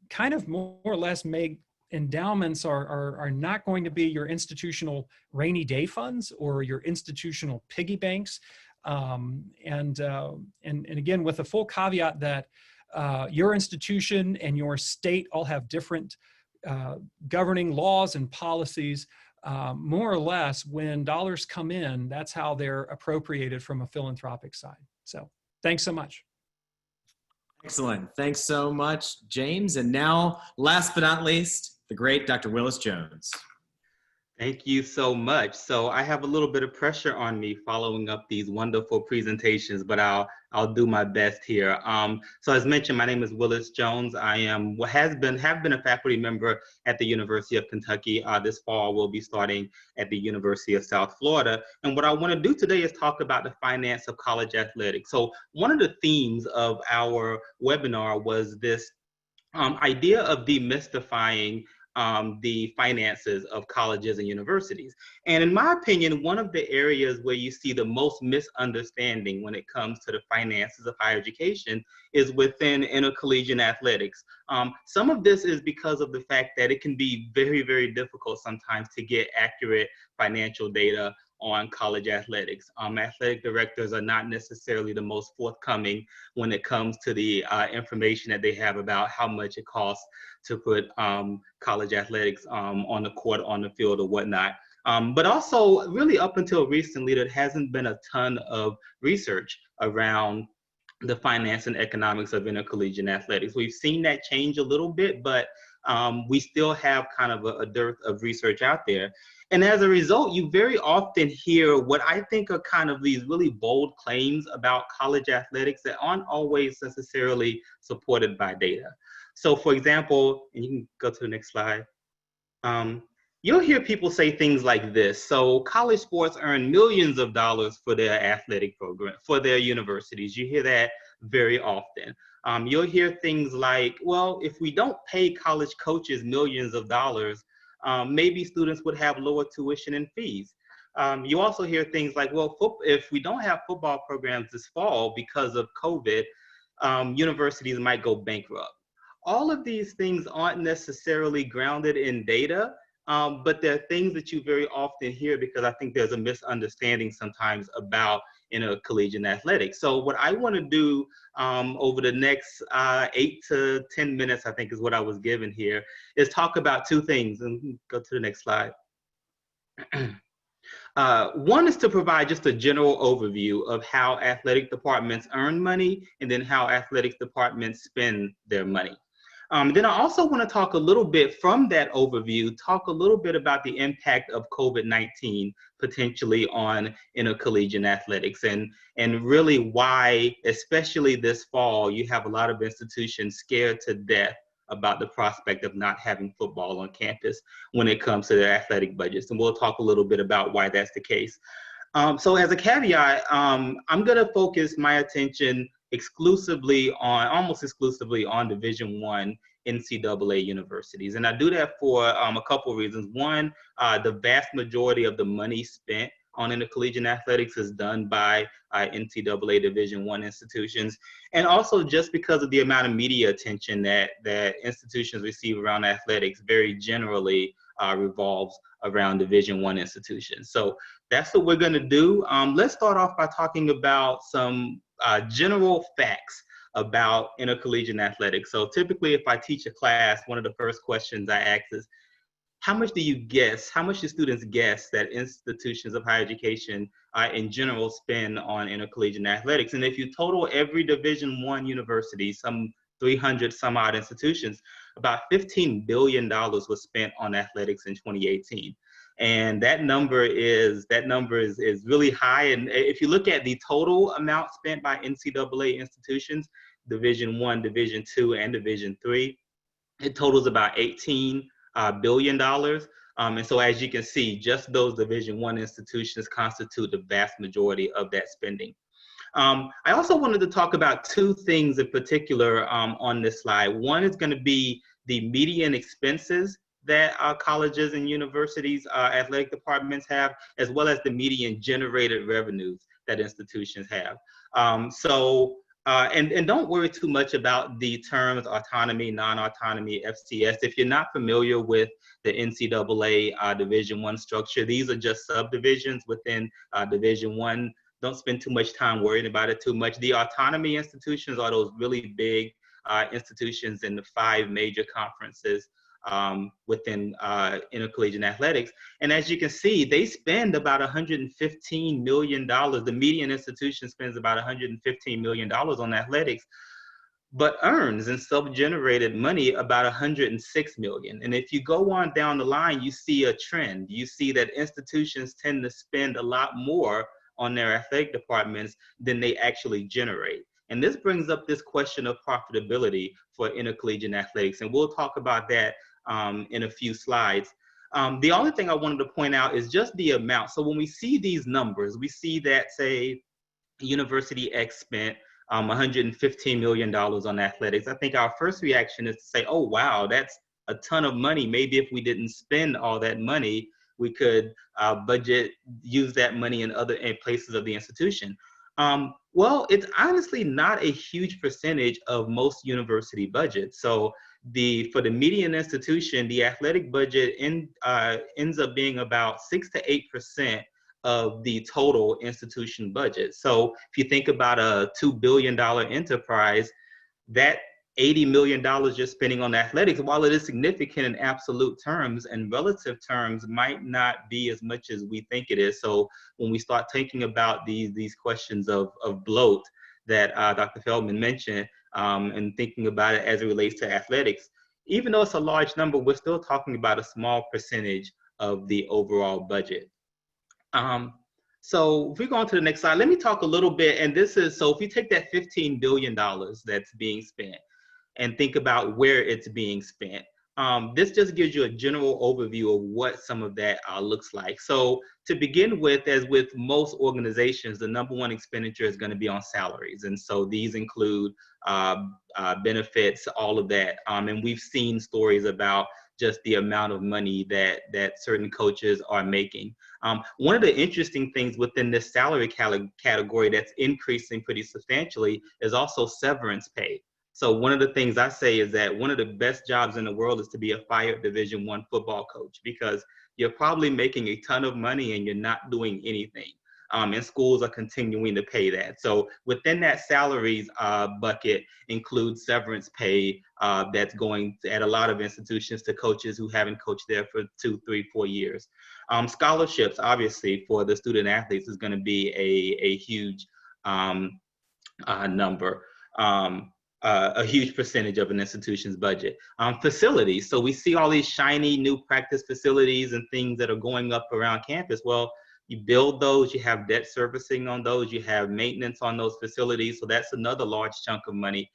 [SPEAKER 5] kind of more or less make endowments are not going to be your institutional rainy day funds or your institutional piggy banks. And again, with the full caveat that your institution and your state all have different governing laws and policies. More or less, when dollars come in, that's how they're appropriated from a philanthropic side. So thanks so much.
[SPEAKER 2] Excellent. Thanks so much, James. And now, last but not least, the great Dr. Willis Jones.
[SPEAKER 6] Thank you so much. So I have a little bit of pressure on me following up these wonderful presentations, but I'll do my best here. So as mentioned, my name is Willis Jones. I am have been a faculty member at the University of Kentucky. This fall, we'll be starting at the University of South Florida. And what I want to do today is talk about the finance of college athletics. So one of the themes of our webinar was this idea of demystifying the finances of colleges and universities. And in my opinion, one of the areas where you see the most misunderstanding when it comes to the finances of higher education is within intercollegiate athletics. Some of this is because of the fact that it can be very, very difficult sometimes to get accurate financial data on college athletics. Athletic directors are not necessarily the most forthcoming when it comes to the information that they have about how much it costs to put college athletics on the court, on the field, or whatnot. But also, really up until recently, there hasn't been a ton of research around the finance and economics of intercollegiate athletics. We've seen that change a little bit, but we still have kind of a dearth of research out there. And as a result, you very often hear what I think are kind of these really bold claims about college athletics that aren't always necessarily supported by data. So for example, and you can go to the next slide, you'll hear people say things like this. So college sports earn millions of dollars for their athletic program, for their universities. You hear that very often. You'll hear things like, well, if we don't pay college coaches millions of dollars, maybe students would have lower tuition and fees. You also hear things like, well, if we don't have football programs this fall because of COVID, universities might go bankrupt. All of these things aren't necessarily grounded in data, but they're things that you very often hear because I think there's a misunderstanding sometimes about intercollegiate athletics. So what I want to do over the next 8 to 10 minutes, I think is what I was given here, is talk about two things. And go to the next slide. One is to provide just a general overview of how athletic departments earn money and then how athletic departments spend their money. Then I also want to talk a little bit from that overview, talk a little bit about the impact of COVID-19 potentially on intercollegiate athletics and really why, especially this fall, you have a lot of institutions scared to death about the prospect of not having football on campus when it comes to their athletic budgets. And we'll talk a little bit about why that's the case. So as a caveat, I'm going to focus my attention almost exclusively on Division I NCAA universities. And I do that for a couple of reasons. One, the vast majority of the money spent on intercollegiate athletics is done by NCAA Division I institutions. And also just because of the amount of media attention that institutions receive around athletics very generally revolves around Division I institutions. So that's what we're going to do. Let's start off by talking about some general facts about intercollegiate athletics. So typically if I teach a class, one of the first questions I ask is, how much do students guess that institutions of higher education in general spend on intercollegiate athletics? And if you total every Division I university, some 300 some odd institutions, about $15 billion was spent on athletics in 2018. And that number is really high. And if you look at the total amount spent by NCAA institutions, Division I, Division II, and Division III, it totals about $18 billion. And so as you can see, just those Division I institutions constitute the vast majority of that spending. I also wanted to talk about two things in particular on this slide. One is going to be the median expenses that colleges and universities, athletic departments have, as well as the median generated revenues that institutions have. And don't worry too much about the terms autonomy, non-autonomy, FCS. If you're not familiar with the NCAA Division I structure, these are just subdivisions within Division I. Don't spend too much time worrying about it too much. The autonomy institutions are those really big institutions in the 5 major conferences within intercollegiate athletics. And as you can see, they spend about $115 million. The median institution spends about $115 million on athletics, but earns in self-generated money about $106 million. And if you go on down the line, you see a trend. You see that institutions tend to spend a lot more on their athletic departments than they actually generate. And this brings up this question of profitability for intercollegiate athletics. And we'll talk about that in a few slides. The only thing I wanted to point out is just the amount. So when we see these numbers, we see that, say, University X spent $115 million on athletics. I think our first reaction is to say, oh, wow, that's a ton of money. Maybe if we didn't spend all that money, we could use that money in other places of the institution. Well, it's honestly not a huge percentage of most university budgets. So for the median institution, the athletic budget ends up being about 6 to 8% of the total institution budget. So if you think about a $2 billion enterprise, that $80 million you're spending on athletics, while it is significant in absolute terms and relative terms, might not be as much as we think it is. So when we start thinking about these questions of bloat that Dr. Feldman mentioned, and thinking about it as it relates to athletics, even though it's a large number, we're still talking about a small percentage of the overall budget. So if we go on to the next slide, let me talk a little bit, and so if you take that $15 billion that's being spent, and think about where it's being spent. This just gives you a general overview of what some of that looks like. So to begin with, as with most organizations, the number one expenditure is going to be on salaries. And so these include benefits, all of that. And we've seen stories about just the amount of money that certain coaches are making. One of the interesting things within this salary category that's increasing pretty substantially is also severance pay. So one of the things I say is that one of the best jobs in the world is to be a fired Division I football coach, because you're probably making a ton of money and you're not doing anything. And schools are continuing to pay that. So within that salaries bucket includes severance pay that's going at a lot of institutions to coaches who haven't coached there for 2, 3, 4 years. Scholarships, obviously, for the student athletes is going to be a huge number. a huge percentage of an institution's budget. Facilities, so we see all these shiny new practice facilities and things that are going up around campus. Well, you build those, you have debt servicing on those, you have maintenance on those facilities, so that's another large chunk of money.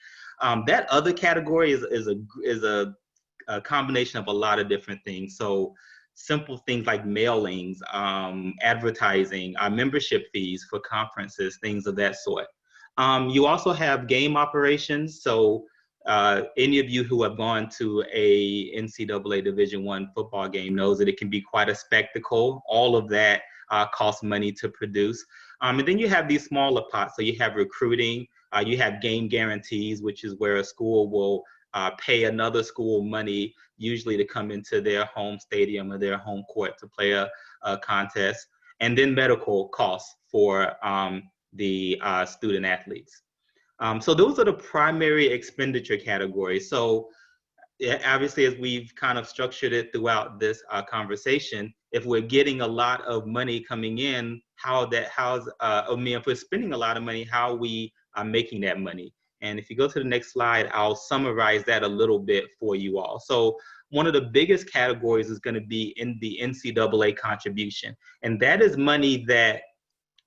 [SPEAKER 6] That other category is a combination of a lot of different things. So simple things like mailings, advertising, membership fees for conferences, things of that sort. You also have game operations. So any of you who have gone to a NCAA Division I football game knows that it can be quite a spectacle. All of that costs money to produce. And then you have these smaller pots. So you have recruiting, you have game guarantees, which is where a school will pay another school money, usually to come into their home stadium or their home court to play a contest. And then medical costs for the student athletes. So those are the primary expenditure categories. So obviously, as we've kind of structured it throughout this conversation, if we're getting a lot of money coming in, if we're spending a lot of money, how are we making that money? And if you go to the next slide, I'll summarize that a little bit for you all. So one of the biggest categories is going to be in the NCAA contribution. And that is money that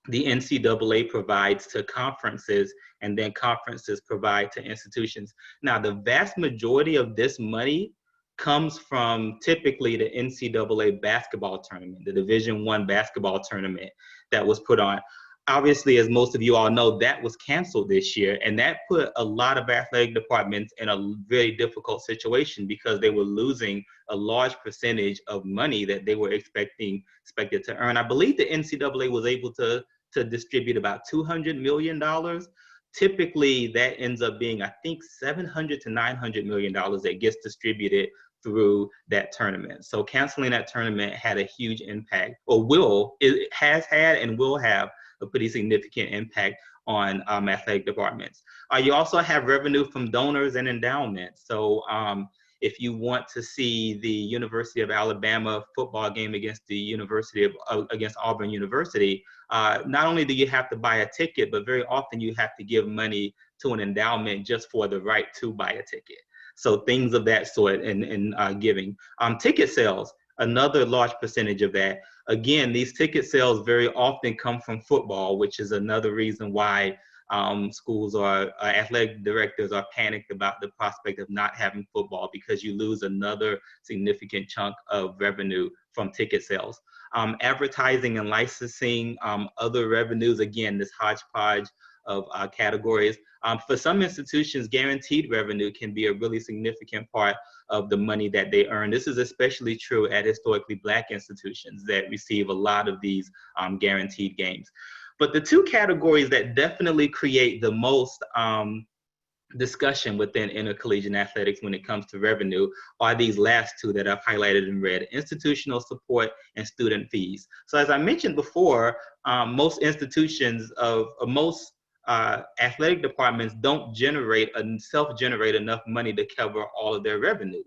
[SPEAKER 6] the NCAA provides to conferences, and then conferences provide to institutions. Now, the vast majority of this money comes from typically the NCAA basketball tournament, the Division I basketball tournament that was put on. Obviously, as most of you all know, that was canceled this year, and that put a lot of athletic departments in a very difficult situation because they were losing a large percentage of money that they were expected to earn. I believe the NCAA was able to distribute about $200 million. Typically, that ends up being, I think, $700 to $900 million that gets distributed through that tournament. So canceling that tournament had a huge impact, it has had and will have a pretty significant impact on athletic departments. You also have revenue from donors and endowments. So if you want to see the University of Alabama football game against against Auburn University, not only do you have to buy a ticket, but very often you have to give money to an endowment just for the right to buy a ticket. So things of that sort in giving. Ticket sales, another large percentage of that. Again, these ticket sales very often come from football, which is another reason why schools or athletic directors are panicked about the prospect of not having football, because you lose another significant chunk of revenue from ticket sales. Advertising and licensing, other revenues, again, this hodgepodge of categories. For some institutions, guaranteed revenue can be a really significant part of the money that they earn. This is especially true at historically Black institutions that receive a lot of these guaranteed games. But the two categories that definitely create the most discussion within intercollegiate athletics when it comes to revenue are these last two that I've highlighted in red: institutional support and student fees. So as I mentioned before, most institutions most athletic departments don't self-generate enough money to cover all of their revenue.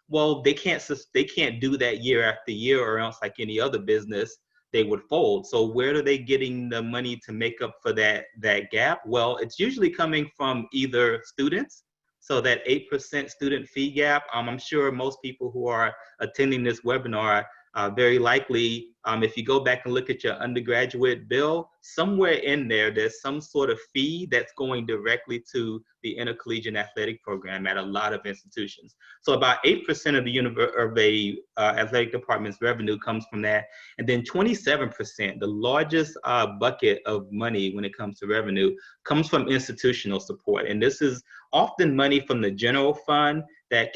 [SPEAKER 6] Well, they can't do that year after year, or else, like any other business, they would fold. So where are they getting the money to make up for that gap? Well, it's usually coming from either students. So that 8% student fee gap, I'm sure most people who are attending this webinar very likely, if you go back and look at your undergraduate bill, somewhere in there's some sort of fee that's going directly to the intercollegiate athletic program at a lot of institutions. So about 8% of the athletic department's revenue comes from that. And then 27%, the largest bucket of money when it comes to revenue, comes from institutional support. And this is often money from the general fund that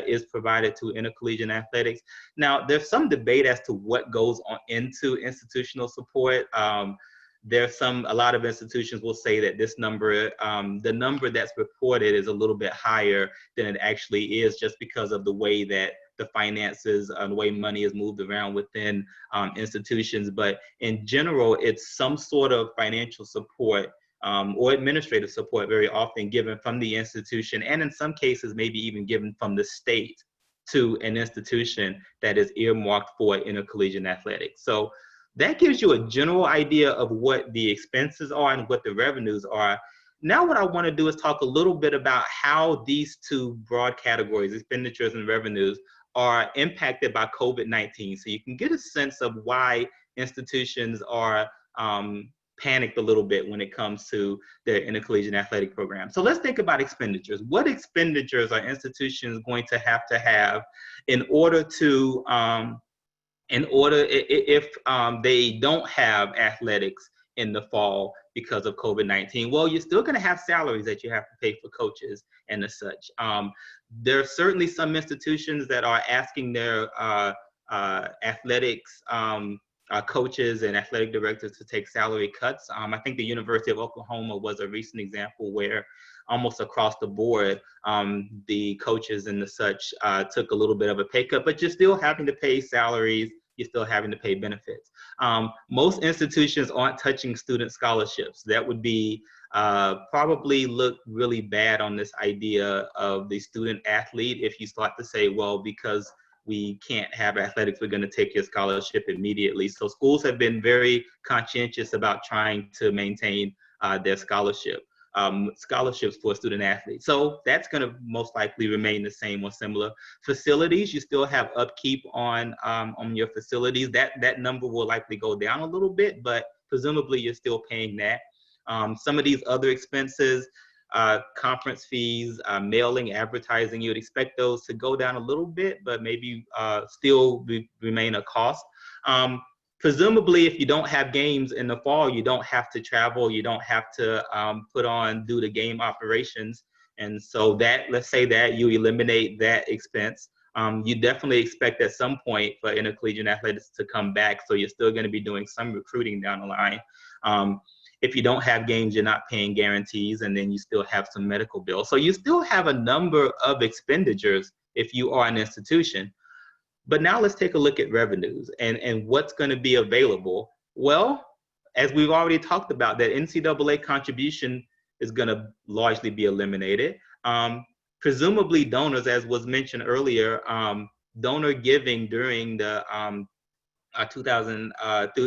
[SPEAKER 6] is provided to intercollegiate athletics. Now, there's some debate as to what goes on into institutional support. A lot of institutions will say that this number, the number that's reported, is a little bit higher than it actually is, just because of the way that the finances and the way money is moved around within institutions. But in general, it's some sort of financial support or administrative support, very often given from the institution, and in some cases maybe even given from the state to an institution that is earmarked for intercollegiate athletics. So that gives you a general idea of what the expenses are and what the revenues are. Now what I want to do is talk a little bit about how these two broad categories, expenditures and revenues, are impacted by COVID-19. So you can get a sense of why institutions are panicked a little bit when it comes to their intercollegiate athletic program. So let's think about expenditures. What expenditures are institutions going to have in order to, if they don't have athletics in the fall because of COVID-19? Well, you're still going to have salaries that you have to pay for coaches and as such. There are certainly some institutions that are asking their athletics coaches and athletic directors to take salary cuts. I think the University of Oklahoma was a recent example where almost across the board, the coaches and the such took a little bit of a pay cut, but you're still having to pay salaries. You're still having to pay benefits. Most institutions aren't touching student scholarships. That would be probably look really bad on this idea of the student athlete if you start to say, well, because we can't have athletics, we're going to take your scholarship immediately. So schools have been very conscientious about trying to maintain their scholarships for student athletes. So that's going to most likely remain the same or similar. Facilities, you still have upkeep on your facilities. That number will likely go down a little bit, but presumably you're still paying that. Some of these other expenses, conference fees, mailing, advertising, you would expect those to go down a little bit, but maybe still remain a cost. Presumably, if you don't have games in the fall, you don't have to travel, you don't have to do the game operations. And so let's say that you eliminate that expense. You definitely expect at some point for intercollegiate athletics to come back. So you're still going to be doing some recruiting down the line. If you don't have games, you're not paying guarantees, and then you still have some medical bills. So you still have a number of expenditures if you are an institution. But now let's take a look at revenues and what's going to be available. Well, as we've already talked about, that NCAA contribution is going to largely be eliminated. Presumably donors, as was mentioned earlier, donor giving during the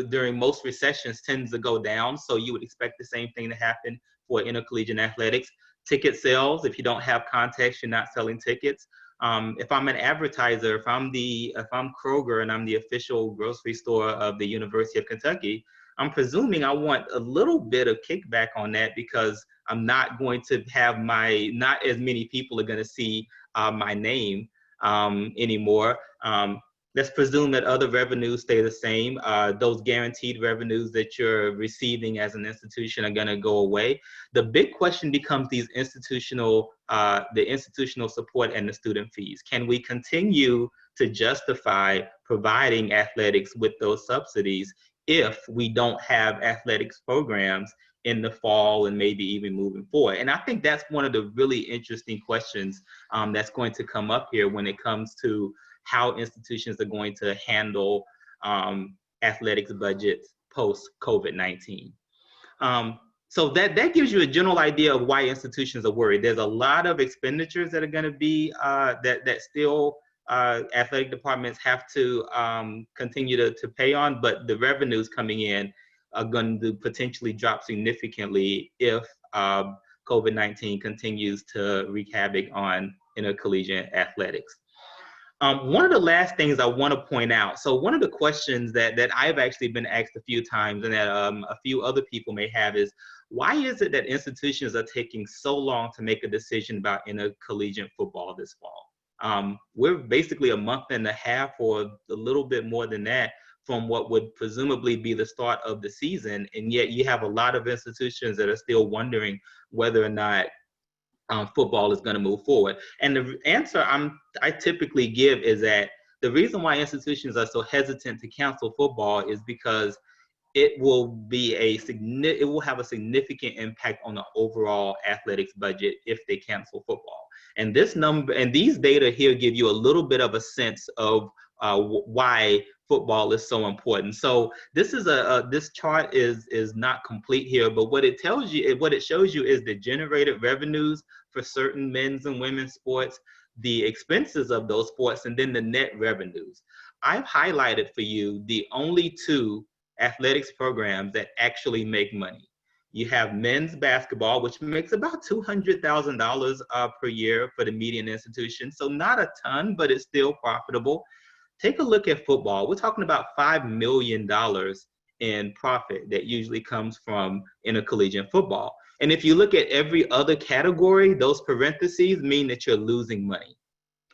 [SPEAKER 6] during most recessions tends to go down. So you would expect the same thing to happen for intercollegiate athletics. Ticket sales, if you don't have context, you're not selling tickets. If I'm an advertiser, if I'm Kroger and I'm the official grocery store of the University of Kentucky, I'm presuming I want a little bit of kickback on that because I'm not going to have not as many people are going to see my name anymore. Let's presume that other revenues stay the same. Those guaranteed revenues that you're receiving as an institution are going to go away. The big question becomes the institutional support and the student fees. Can we continue to justify providing athletics with those subsidies if we don't have athletics programs in the fall and maybe even moving forward? And I think that's one of the really interesting questions that's going to come up here when it comes to how institutions are going to handle athletics budgets post-COVID-19. So that gives you a general idea of why institutions are worried. There's a lot of expenditures that are going to be that still athletic departments have to continue to pay on, but the revenues coming in are going to potentially drop significantly if COVID-19 continues to wreak havoc on intercollegiate athletics. One of the last things I want to point out, so one of the questions that I've actually been asked a few times and that a few other people may have is, why is it that institutions are taking so long to make a decision about intercollegiate football this fall? We're basically a month and a half or a little bit more than that from what would presumably be the start of the season, and yet you have a lot of institutions that are still wondering whether or not football is going to move forward. And the answer I typically give is that the reason why institutions are so hesitant to cancel football is because it will have a significant impact on the overall athletics budget if they cancel football. And these data here give you a little bit of a sense of why football is so important. So this chart is not complete here, but what it shows you is the generated revenues for certain men's and women's sports, the expenses of those sports, and then the net revenues. I've highlighted for you the only two athletics programs that actually make money. You have men's basketball, which makes about $200,000 per year for the median institution. So not a ton, but it's still profitable. Take a look at football. We're talking about $5 million in profit that usually comes from intercollegiate football. And if you look at every other category, those parentheses mean that you're losing money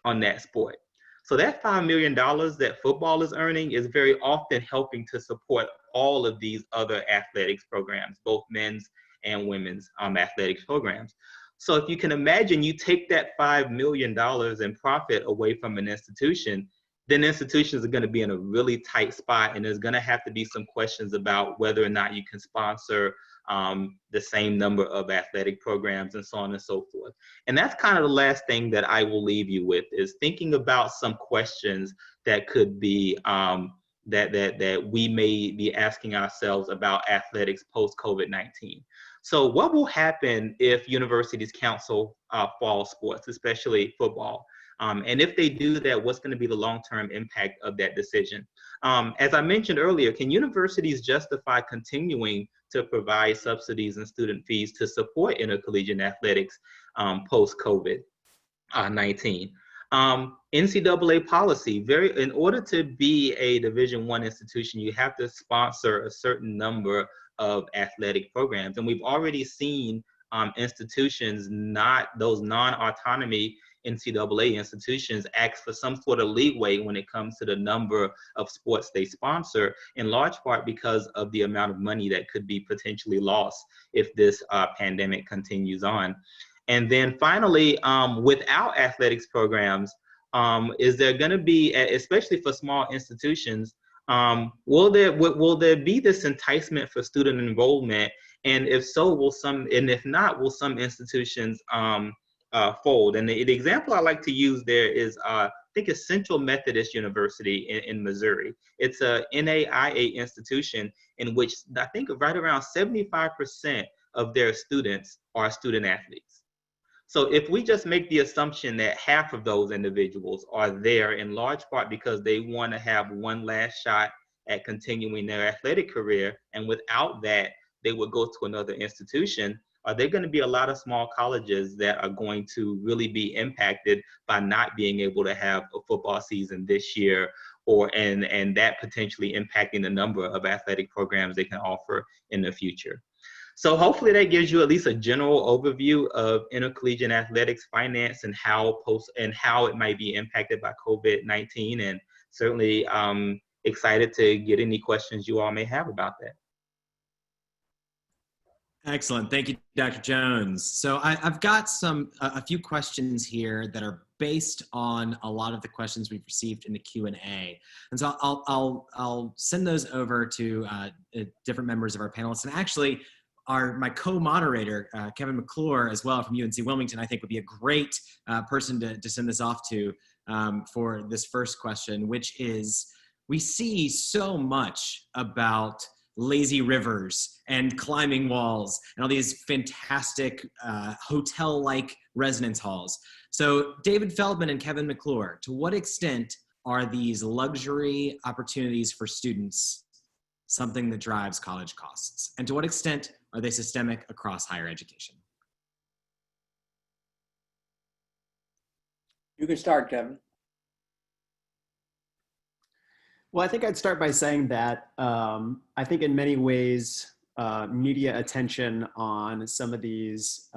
[SPEAKER 6] on that sport. So that $5 million that football is earning is very often helping to support all of these other athletics programs, both men's and women's athletics programs. So if you can imagine, you take that $5 million in profit away from an institution, then institutions are going to be in a really tight spot, and there's going to have to be some questions about whether or not you can sponsor the same number of athletic programs and so on and so forth. And that's kind of the last thing that I will leave you with, is thinking about some questions that could be that we may be asking ourselves about athletics post COVID-19. So what will happen if universities cancel fall sports, especially football? And if they do that, what's going to be the long-term impact of that decision? As I mentioned earlier, can universities justify continuing to provide subsidies and student fees to support intercollegiate athletics post-COVID-19? NCAA policy, in order to be a Division I institution, you have to sponsor a certain number of athletic programs. And we've already seen institutions, those non-autonomy NCAA institutions, ask for some sort of leeway when it comes to the number of sports they sponsor, in large part because of the amount of money that could be potentially lost if this pandemic continues on. And then finally, without athletics programs, is there going to be, especially for small institutions, will there be this enticement for student enrollment? And if so, and if not, will some institutions fold? And the example I like to use there is, I think it's Central Methodist University in Missouri. It's a NAIA institution in which I think right around 75% of their students are student athletes. So if we just make the assumption that half of those individuals are there in large part because they want to have one last shot at continuing their athletic career, and without that, they would go to another institution, are there going to be a lot of small colleges that are going to really be impacted by not being able to have a football season this year, and that potentially impacting the number of athletic programs they can offer in the future? So hopefully that gives you at least a general overview of intercollegiate athletics finance and how it might be impacted by COVID-19, and certainly excited to get any questions you all may have about that.
[SPEAKER 2] Excellent. Thank you, Dr. Jones. So I've got a few questions here that are based on a lot of the questions we've received in the Q&A. And so I'll send those over to different members of our panelists. And actually, my co-moderator, Kevin McClure, as well, from UNC Wilmington, I think would be a great person to send this off to for this first question, which is, we see so much about lazy rivers and climbing walls and all these fantastic hotel-like residence halls. So David Feldman and Kevin McClure, to what extent are these luxury opportunities for students something that drives college costs? And to what extent are they systemic across higher education?
[SPEAKER 4] You can start, Kevin.
[SPEAKER 7] Well, I think I'd start by saying that I think in many ways, media attention on some of these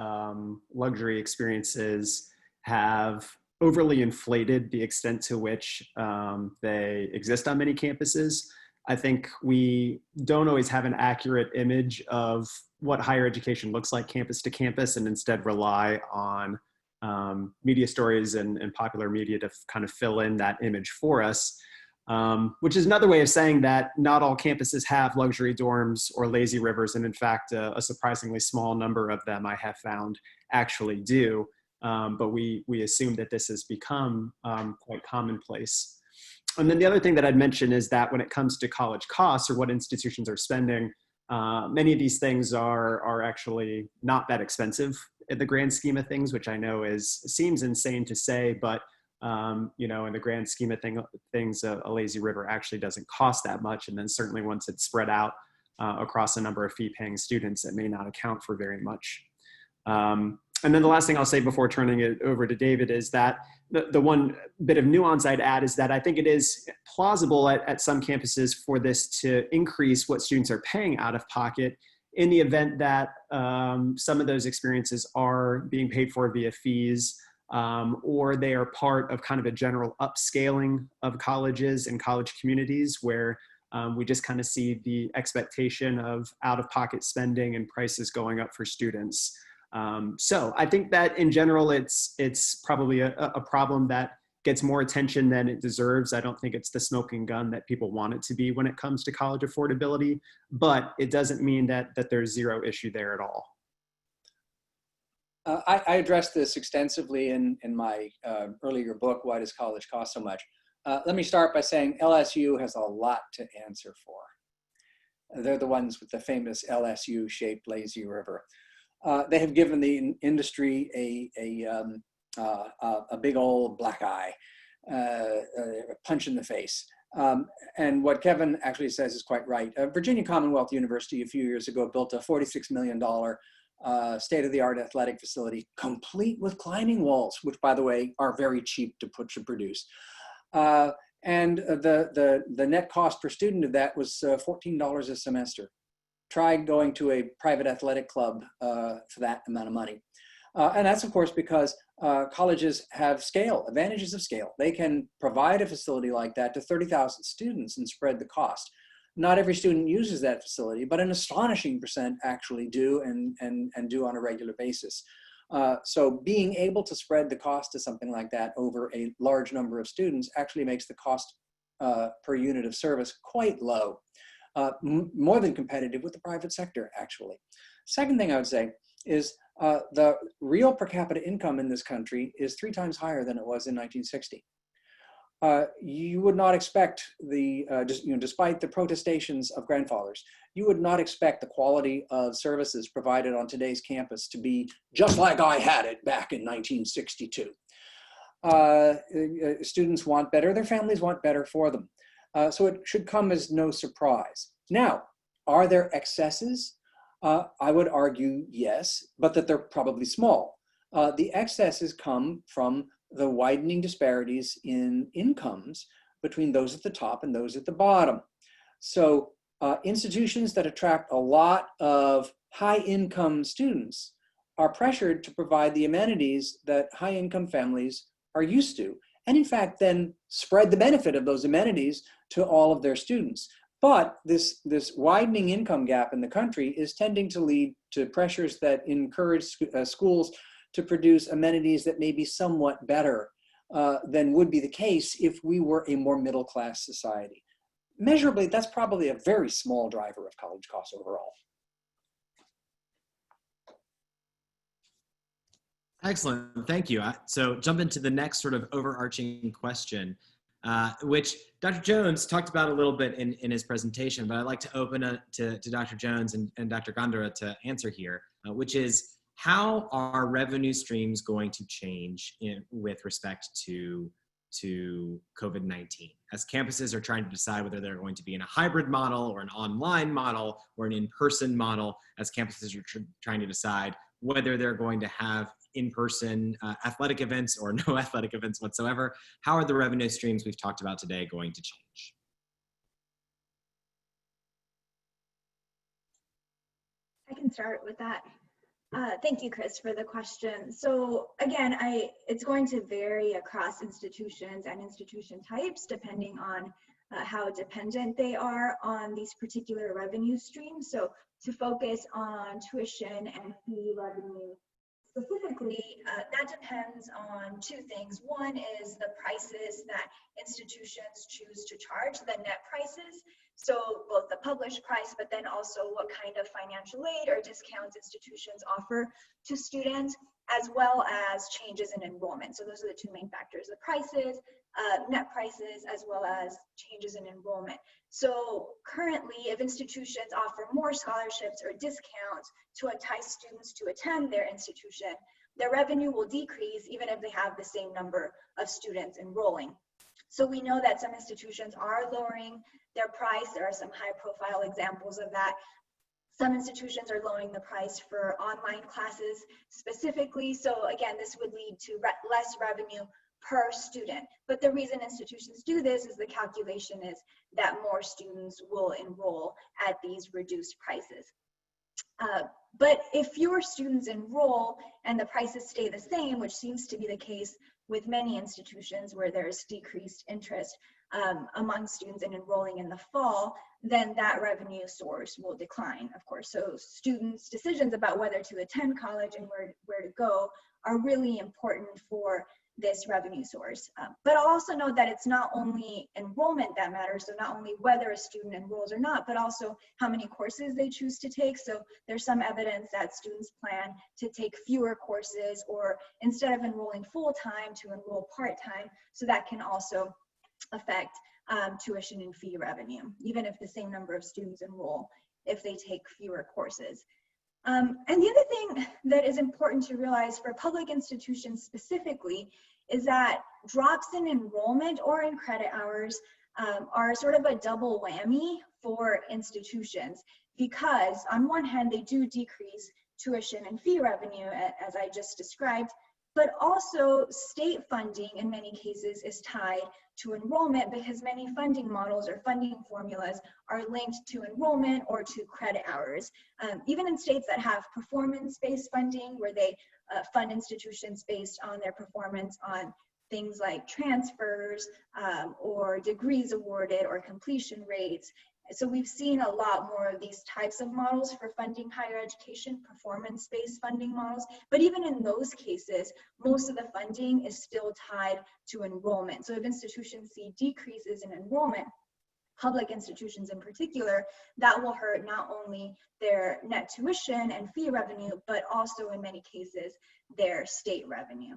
[SPEAKER 7] luxury experiences have overly inflated the extent to which they exist on many campuses. I think we don't always have an accurate image of what higher education looks like campus to campus, and instead rely on media stories and popular media to kind of fill in that image for us. Which is another way of saying that not all campuses have luxury dorms or lazy rivers, and in fact, a surprisingly small number of them I have found actually do. But we assume that this has become quite commonplace. And then the other thing that I'd mention is that when it comes to college costs or what institutions are spending, many of these things are actually not that expensive in the grand scheme of things, which I know seems insane to say, but you know, in the grand scheme of things, a lazy river actually doesn't cost that much. And then certainly once it's spread out across a number of fee-paying students, it may not account for very much. And then the last thing I'll say before turning it over to David is that the one bit of nuance I'd add is that I think it is plausible at some campuses for this to increase what students are paying out of pocket in the event that some of those experiences are being paid for via fees, or they are part of kind of a general upscaling of colleges and college communities where we just kind of see the expectation of out-of-pocket spending and prices going up for students. So I think that in general, it's probably a problem that gets more attention than it deserves. I don't think it's the smoking gun that people want it to be when it comes to college affordability, but it doesn't mean that there's zero issue there at all.
[SPEAKER 4] I addressed this extensively in my earlier book, Why Does College Cost So Much? Let me start by saying LSU has a lot to answer for. They're the ones with the famous LSU-shaped lazy river. They have given the industry a big old black eye, a punch in the face. And what Kevin actually says is quite right. Virginia Commonwealth University a few years ago built a $46 million state-of-the-art athletic facility, complete with climbing walls, which, by the way, are very cheap to produce. And the net cost per student of that was $14 a semester. Try going to a private athletic club for that amount of money. And that's, of course, because colleges have scale, advantages of scale. They can provide a facility like that to 30,000 students and spread the cost. Not every student uses that facility, but an astonishing percent actually do and do on a regular basis. So being able to spread the cost of something like that over a large number of students actually makes the cost per unit of service quite low. More than competitive with the private sector, actually. Second thing I would say is the real per capita income in this country is 3 times higher than it was in 1960. You would not expect despite the protestations of grandfathers, you would not expect the quality of services provided on today's campus to be just like I had it back in 1962. Students want better, their families want better for them. So it should come as no surprise. Now, are there excesses? I would argue yes, but that they're probably small. The excesses come from the widening disparities in incomes between those at the top and those at the bottom. So institutions that attract a lot of high-income students are pressured to provide the amenities that high-income families are used to, and in fact then spread the benefit of those amenities to all of their students. But this widening income gap in the country is tending to lead to pressures that encourage schools to produce amenities that may be somewhat better than would be the case if we were a more middle-class society. Measurably, that's probably a very small driver of college costs overall.
[SPEAKER 2] Excellent, thank you. So jump into the next sort of overarching question, which Dr. Jones talked about a little bit in his presentation, but I'd like to open it to Dr. Jones and Dr. Gondara to answer here, which is, how are revenue streams going to change with respect to COVID-19? As campuses are trying to decide whether they're going to be in a hybrid model or an online model or an in-person model, as campuses are trying to decide whether they're going to have in-person athletic events or no athletic events whatsoever, how are the revenue streams we've talked about today going to change?
[SPEAKER 3] I can start with that. Thank you, Chris, for the question. So again, it's going to vary across institutions and institution types depending on how dependent they are on these particular revenue streams. So to focus on tuition and fee revenue specifically, that depends on 2 things. One is the prices that institutions choose to charge, the net prices. So both the published price, but then also what kind of financial aid or discounts institutions offer to students, as well as changes in enrollment. So those are the 2 main factors, the prices, net prices, as well as changes in enrollment. So currently, if institutions offer more scholarships or discounts to entice students to attend their institution, their revenue will decrease even if they have the same number of students enrolling. So we know that some institutions are lowering their price. There are some high profile examples of that. Some institutions are lowering the price for online classes specifically. So again, this would lead to less revenue per student. But the reason institutions do this is the calculation is that more students will enroll at these reduced prices. But if fewer students enroll and the prices stay the same, which seems to be the case with many institutions where there's decreased interest among students in enrolling in the fall, then that revenue source will decline, of course. So students' decisions about whether to attend college and where to go are really important for this revenue source. But I'll also note that it's not only enrollment that matters, so not only whether a student enrolls or not, but also how many courses they choose to take. So there's some evidence that students plan to take fewer courses, or instead of enrolling full-time, to enroll part-time. So that can also affect tuition and fee revenue, even if the same number of students enroll, if they take fewer courses. And the other thing that is important to realize for public institutions specifically is that drops in enrollment or in credit hours are sort of a double whammy for institutions, because on one hand, they do decrease tuition and fee revenue, as I just described, but also state funding in many cases is tied to enrollment, because many funding models or funding formulas are linked to enrollment or to credit hours. Even in states that have performance-based funding, where they fund institutions based on their performance on things like transfers or degrees awarded or completion rates. So we've seen a lot more of these types of models for funding higher education, performance-based funding models. But even in those cases, most of the funding is still tied to enrollment. So if institutions see decreases in enrollment, public institutions in particular, that will hurt not only their net tuition and fee revenue, but also in many cases, their state revenue.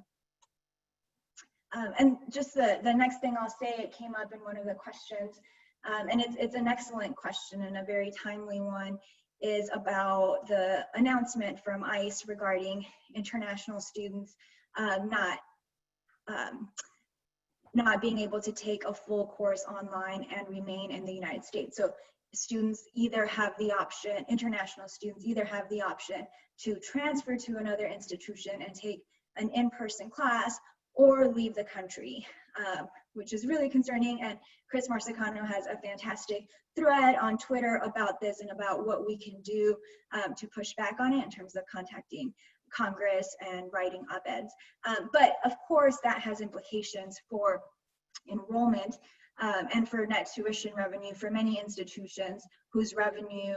[SPEAKER 3] And just the next thing I'll say, it came up in one of the questions, and it's an excellent question and a very timely one, is about the announcement from ICE regarding international students not being able to take a full course online and remain in the United States. So students either have the option, international students either have the option to transfer to another institution and take an in-person class, or leave the country, which is really concerning. And Chris Marsicano has a fantastic thread on Twitter about this and about what we can do to push back on it in terms of contacting Congress and writing op-eds. But of course, that has implications for enrollment and for net tuition revenue for many institutions whose revenue,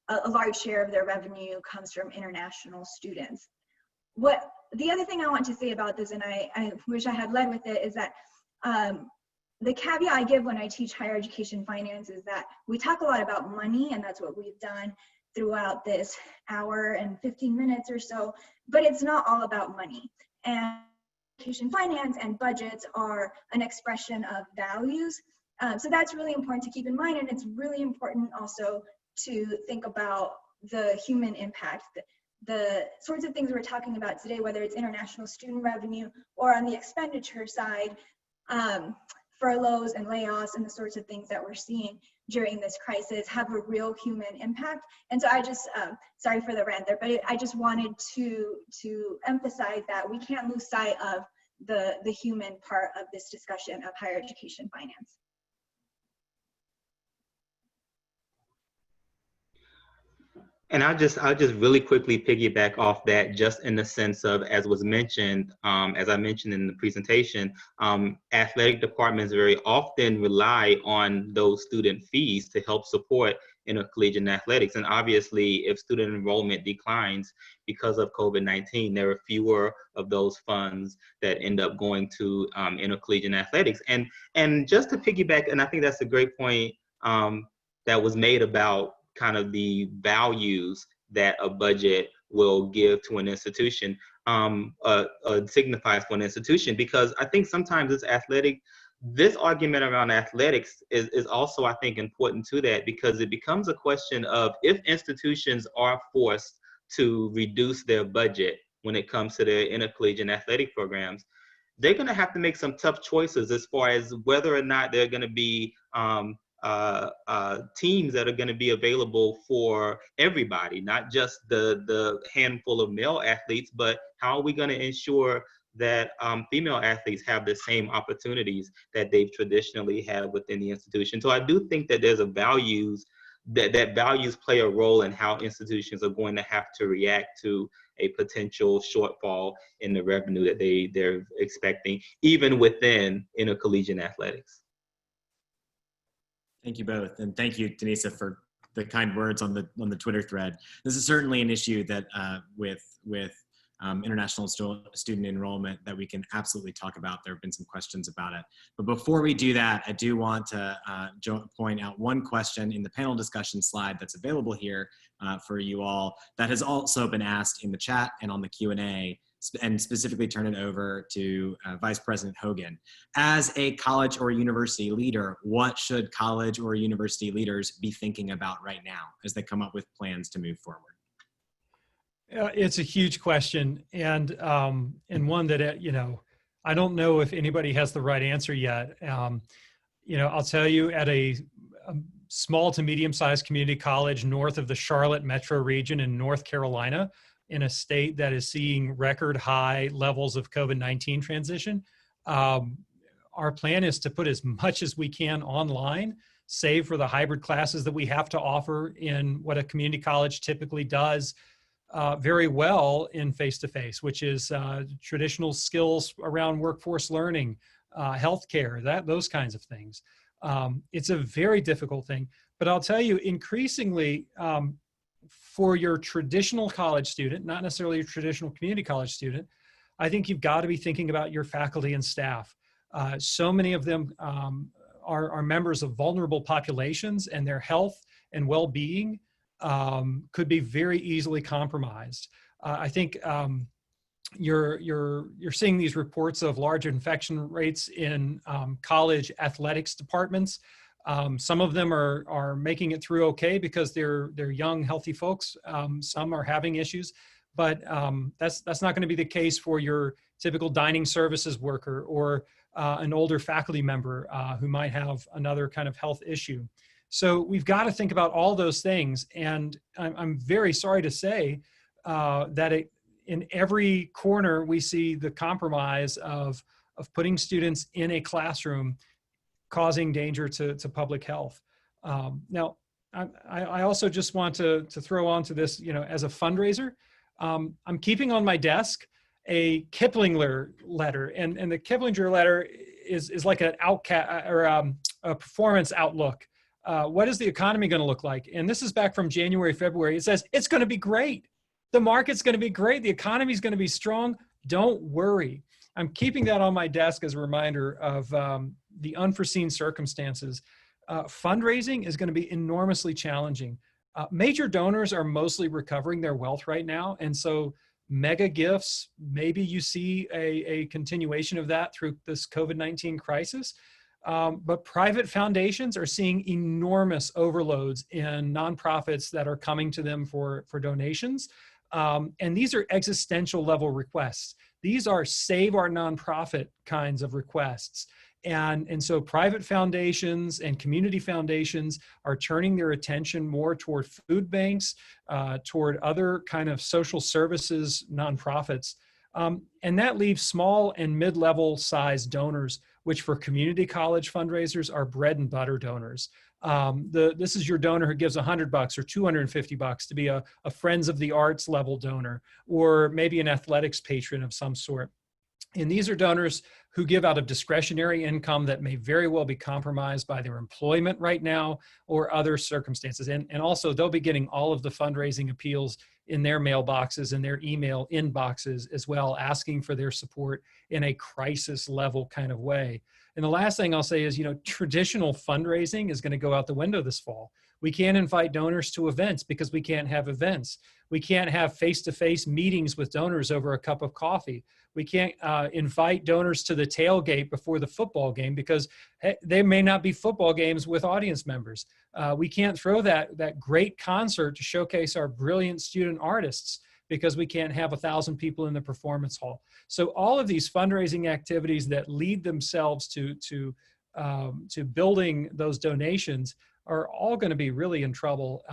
[SPEAKER 3] a large share of their revenue comes from international students. The other thing I want to say about this, and I wish I had led with it, is that the caveat I give when I teach higher education finance is that we talk a lot about money, and that's what we've done throughout this hour and 15 minutes or so, but it's not all about money. And education finance and budgets are an expression of values. So that's really important to keep in mind, and it's really important also to think about the human impact. The sorts of things we're talking about today, whether it's international student revenue or on the expenditure side, furloughs and layoffs and the sorts of things that we're seeing during this crisis have a real human impact. And so I just, sorry for the rant there, but I just wanted to emphasize that we can't lose sight of the human part of this discussion of higher education finance.
[SPEAKER 6] And I'll just really quickly piggyback off that, just in the sense of, as was mentioned, as I mentioned in the presentation, athletic departments very often rely on those student fees to help support intercollegiate athletics. And obviously, if student enrollment declines because of COVID-19, there are fewer of those funds that end up going to intercollegiate athletics. And just to piggyback, and I think that's a great point that was made about kind of the values that a budget will give to an institution, signifies for an institution, because I think sometimes this argument around athletics is also, I think, important to that, because it becomes a question of, if institutions are forced to reduce their budget when it comes to their intercollegiate athletic programs, they're going to have to make some tough choices as far as whether or not they're going to be teams that are going to be available for everybody, not just the handful of male athletes, but how are we going to ensure that female athletes have the same opportunities that they've traditionally had within the institution. So I do think that there's a values that values play a role in how institutions are going to have to react to a potential shortfall in the revenue that they're expecting, even within intercollegiate athletics.
[SPEAKER 2] Thank you both, and thank you, Denisa, for the kind words on the Twitter thread. This is certainly an issue that with international student enrollment that we can absolutely talk about. There have been some questions about it. But before we do that, I do want to point out one question in the panel discussion slide that's available here for you all that has also been asked in the chat and on the Q&A, and specifically turn it over to Vice President Hogan. As a college or university leader, what should college or university leaders be thinking about right now as they come up with plans to move forward?
[SPEAKER 5] It's a huge question, and one that I don't know if anybody has the right answer yet. I'll tell you, at a small to medium-sized community college north of the Charlotte metro region in North Carolina, in a state that is seeing record high levels of COVID-19 transition, our plan is to put as much as we can online, save for the hybrid classes that we have to offer in what a community college typically does very well in face-to-face, which is traditional skills around workforce learning, healthcare, those kinds of things. It's a very difficult thing, but I'll tell you, increasingly, for your traditional college student, not necessarily your traditional community college student, I think you've got to be thinking about your faculty and staff. So many of them are members of vulnerable populations, and their health and well-being could be very easily compromised. I think you're seeing these reports of large infection rates in college athletics departments. Some of them are making it through okay because they're young, healthy folks. Some are having issues, but that's not going to be the case for your typical dining services worker or an older faculty member who might have another kind of health issue. So we've got to think about all those things. And I'm very sorry to say that in every corner, we see the compromise of putting students in a classroom causing danger to public health. Now, I also just want to throw onto this, as a fundraiser, I'm keeping on my desk a Kiplinger letter. And the Kiplinger letter is like an a performance outlook. What is the economy going to look like? And this is back from January, February. It says, it's going to be great. The market's going to be great. The economy is going to be strong. Don't worry. I'm keeping that on my desk as a reminder of the unforeseen circumstances. Fundraising is going to be enormously challenging. Major donors are mostly recovering their wealth right now. And so mega gifts, maybe you see a continuation of that through this COVID-19 crisis. But private foundations are seeing enormous overloads in nonprofits that are coming to them for donations. And these are existential level requests. These are save our nonprofit kinds of requests. And so private foundations and community foundations are turning their attention more toward food banks, toward other kind of social services nonprofits. And that leaves small and mid-level size donors, which for community college fundraisers are bread and butter donors. This is your donor who gives $100 or $250 to be a Friends of the Arts level donor, or maybe an athletics patron of some sort. And these are donors who give out of discretionary income that may very well be compromised by their employment right now or other circumstances. And also they'll be getting all of the fundraising appeals in their mailboxes and their email inboxes as well, asking for their support in a crisis level kind of way. And the last thing I'll say is, traditional fundraising is going to go out the window this fall. We can't invite donors to events because we can't have events. We can't have face-to-face meetings with donors over a cup of coffee. We can't invite donors to the tailgate before the football game because there may not be football games with audience members. We can't throw that great concert to showcase our brilliant student artists because we can't have 1,000 people in the performance hall. So all of these fundraising activities that lead themselves to building those donations are all going to be really in trouble.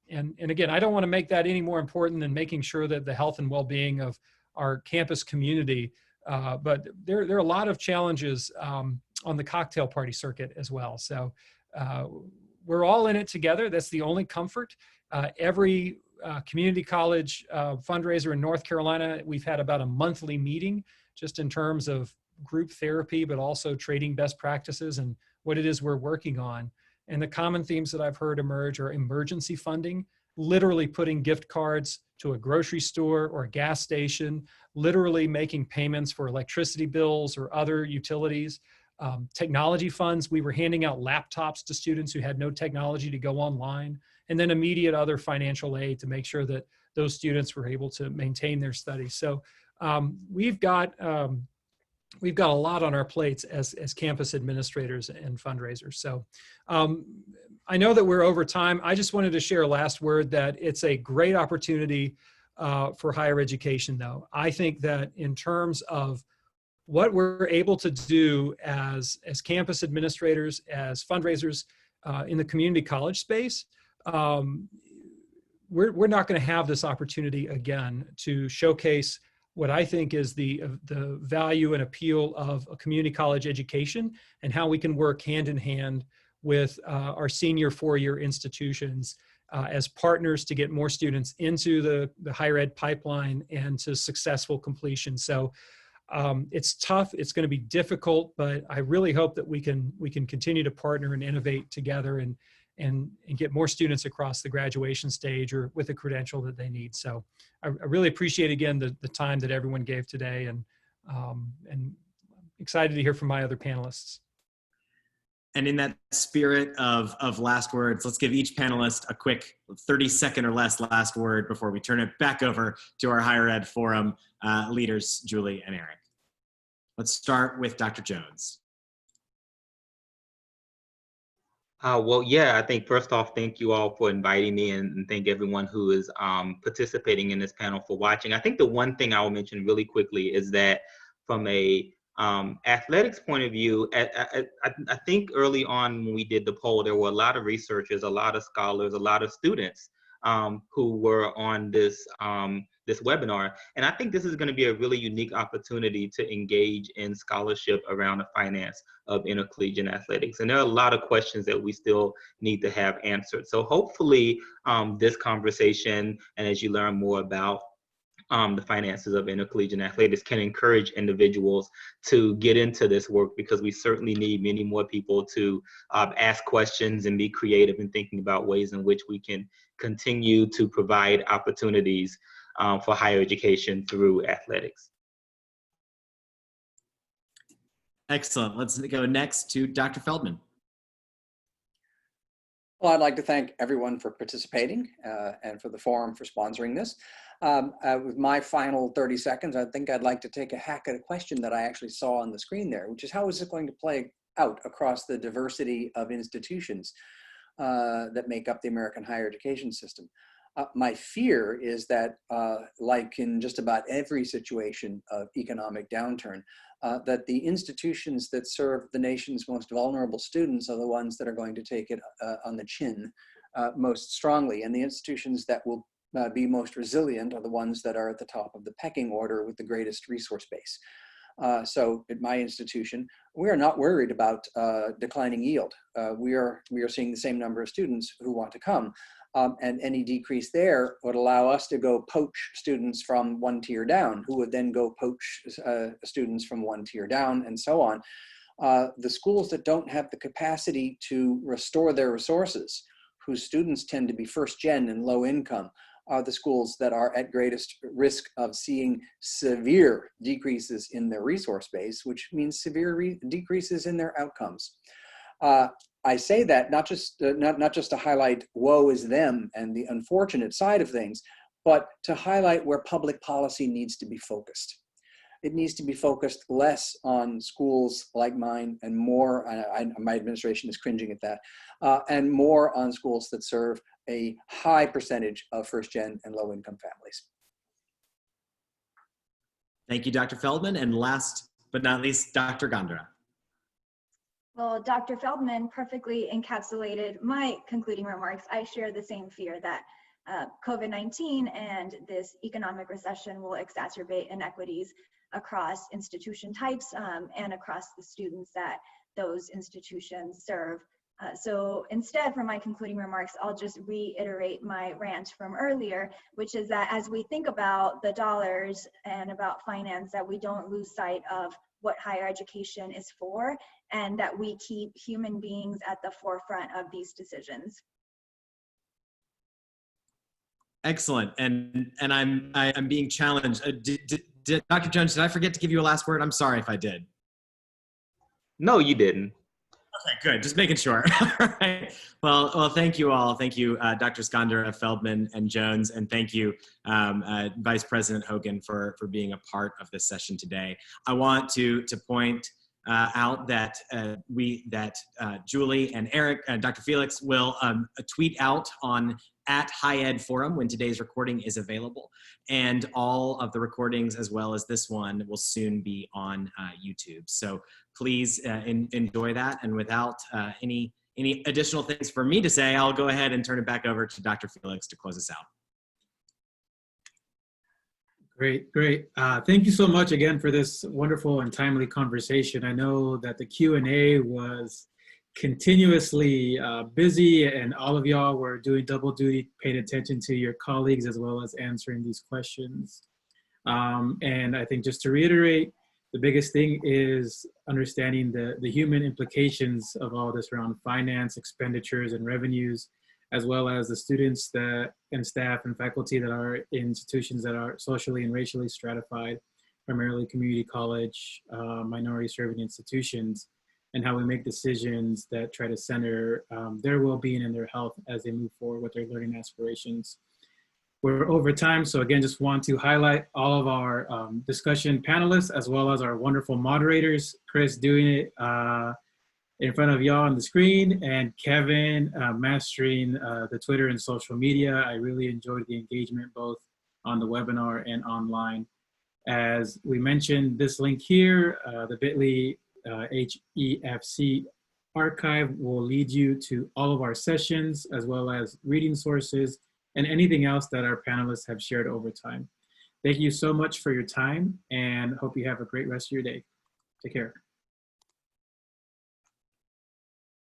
[SPEAKER 5] And again, I don't want to make that any more important than making sure that the health and well-being of our campus community, but there are a lot of challenges on the cocktail party circuit as well. So we're all in it together. That's the only comfort. Every community college fundraiser in North Carolina, we've had about a monthly meeting just in terms of group therapy, but also trading best practices and what it is we're working on. And the common themes that I've heard emerge are emergency funding, literally putting gift cards to a grocery store or a gas station, literally making payments for electricity bills or other utilities. Technology funds, we were handing out laptops to students who had no technology to go online, and then immediate other financial aid to make sure that those students were able to maintain their studies. So we've got a lot on our plates as campus administrators and fundraisers. So I know that we're over time. I just wanted to share a last word that it's a great opportunity for higher education, though. I think that in terms of what we're able to do as campus administrators, as fundraisers in the community college space, we're not going to have this opportunity again to showcase what I think is the value and appeal of a community college education and how we can work hand in hand with our senior four-year institutions as partners to get more students into the higher ed pipeline and to successful completion. So it's tough, it's going to be difficult, but I really hope that we can continue to partner and innovate together and get more students across the graduation stage or with the credential that they need. So I really appreciate, again, the time that everyone gave today, and excited to hear from my other panelists.
[SPEAKER 2] And in that spirit of last words, let's give each panelist a quick 30-second or less last word before we turn it back over to our higher ed forum leaders, Julie and Eric. Let's start with Dr. Jones.
[SPEAKER 6] Well, yeah, I think first off, thank you all for inviting me, and thank everyone who is participating in this panel for watching. I think the one thing I will mention really quickly is that from a athletics point of view, I think early on when we did the poll, there were a lot of researchers, a lot of scholars, a lot of students who were on this webinar. And I think this is going to be a really unique opportunity to engage in scholarship around the finance of intercollegiate athletics. And there are a lot of questions that we still need to have answered. So hopefully this conversation, and as you learn more about the finances of intercollegiate athletics, can encourage individuals to get into this work, because we certainly need many more people to ask questions and be creative in thinking about ways in which we can continue to provide opportunities for higher education through athletics.
[SPEAKER 2] Excellent. Let's go next to Dr. Feldman.
[SPEAKER 4] Well, I'd like to thank everyone for participating and for the forum for sponsoring this. With my final 30 seconds, I think I'd like to take a hack at a question that I actually saw on the screen there, which is, how is it going to play out across the diversity of institutions that make up the American higher education system? My fear is that, like in just about every situation of economic downturn, that the institutions that serve the nation's most vulnerable students are the ones that are going to take it on the chin most strongly. And the institutions that will be most resilient are the ones that are at the top of the pecking order with the greatest resource base. So at my institution, we are not worried about declining yield. We are seeing the same number of students who want to come. And any decrease there would allow us to go poach students from one tier down, who would then go poach students from one tier down, and so on. The schools that don't have the capacity to restore their resources, whose students tend to be first gen and low income, are the schools that are at greatest risk of seeing severe decreases in their resource base, which means severe decreases in their outcomes. I say that not just to highlight woe is them and the unfortunate side of things, but to highlight where public policy needs to be focused. It needs to be focused less on schools like mine and more, my administration is cringing at that, and more on schools that serve a high percentage of first gen and low income families.
[SPEAKER 2] Thank you, Dr. Feldman. And last but not least, Dr. Gondra.
[SPEAKER 3] Well, Dr. Feldman perfectly encapsulated my concluding remarks. I share the same fear that COVID-19 and this economic recession will exacerbate inequities across institution types and across the students that those institutions serve. So instead, for my concluding remarks, I'll just reiterate my rant from earlier, which is that as we think about the dollars and about finance, that we don't lose sight of what higher education is for, and that we keep human beings at the forefront of these decisions.
[SPEAKER 2] Excellent, and I'm being challenged. Dr. Jones, did I forget to give you a last word? I'm sorry if I did.
[SPEAKER 6] No, you didn't.
[SPEAKER 2] Okay, good. Just making sure. All right. Well, thank you all. Thank you, Drs. Gondra, Feldman, and Jones, and thank you, Vice President Hogan, for being a part of this session today. I want to point out that Julie and Eric, Dr. Felix will tweet out on @HighEdForum when today's recording is available, and all of the recordings as well as this one will soon be on YouTube. So please enjoy that. And without any additional things for me to say, I'll go ahead and turn it back over to Dr. Felix to close us out.
[SPEAKER 1] Great. Thank you so much again for this wonderful and timely conversation. I know that the Q&A was continuously busy, and all of y'all were doing double duty, paying attention to your colleagues as well as answering these questions. And I think just to reiterate, the biggest thing is understanding the human implications of all this around finance, expenditures, and revenues, as well as the students and staff and faculty that are in institutions that are socially and racially stratified, primarily community college, minority serving institutions, and how we make decisions that try to center their well-being and their health as they move forward with their learning aspirations. We're over time, so again, just want to highlight all of our discussion panelists, as well as our wonderful moderators, Chris doing it in front of y'all on the screen, and Kevin mastering the Twitter and social media. I really enjoyed the engagement both on the webinar and online. As we mentioned, this link here, the bit.ly HEFC archive will lead you to all of our sessions, as well as reading sources and anything else that our panelists have shared over time. Thank you so much for your time, and hope you have a great rest of your day. Take care.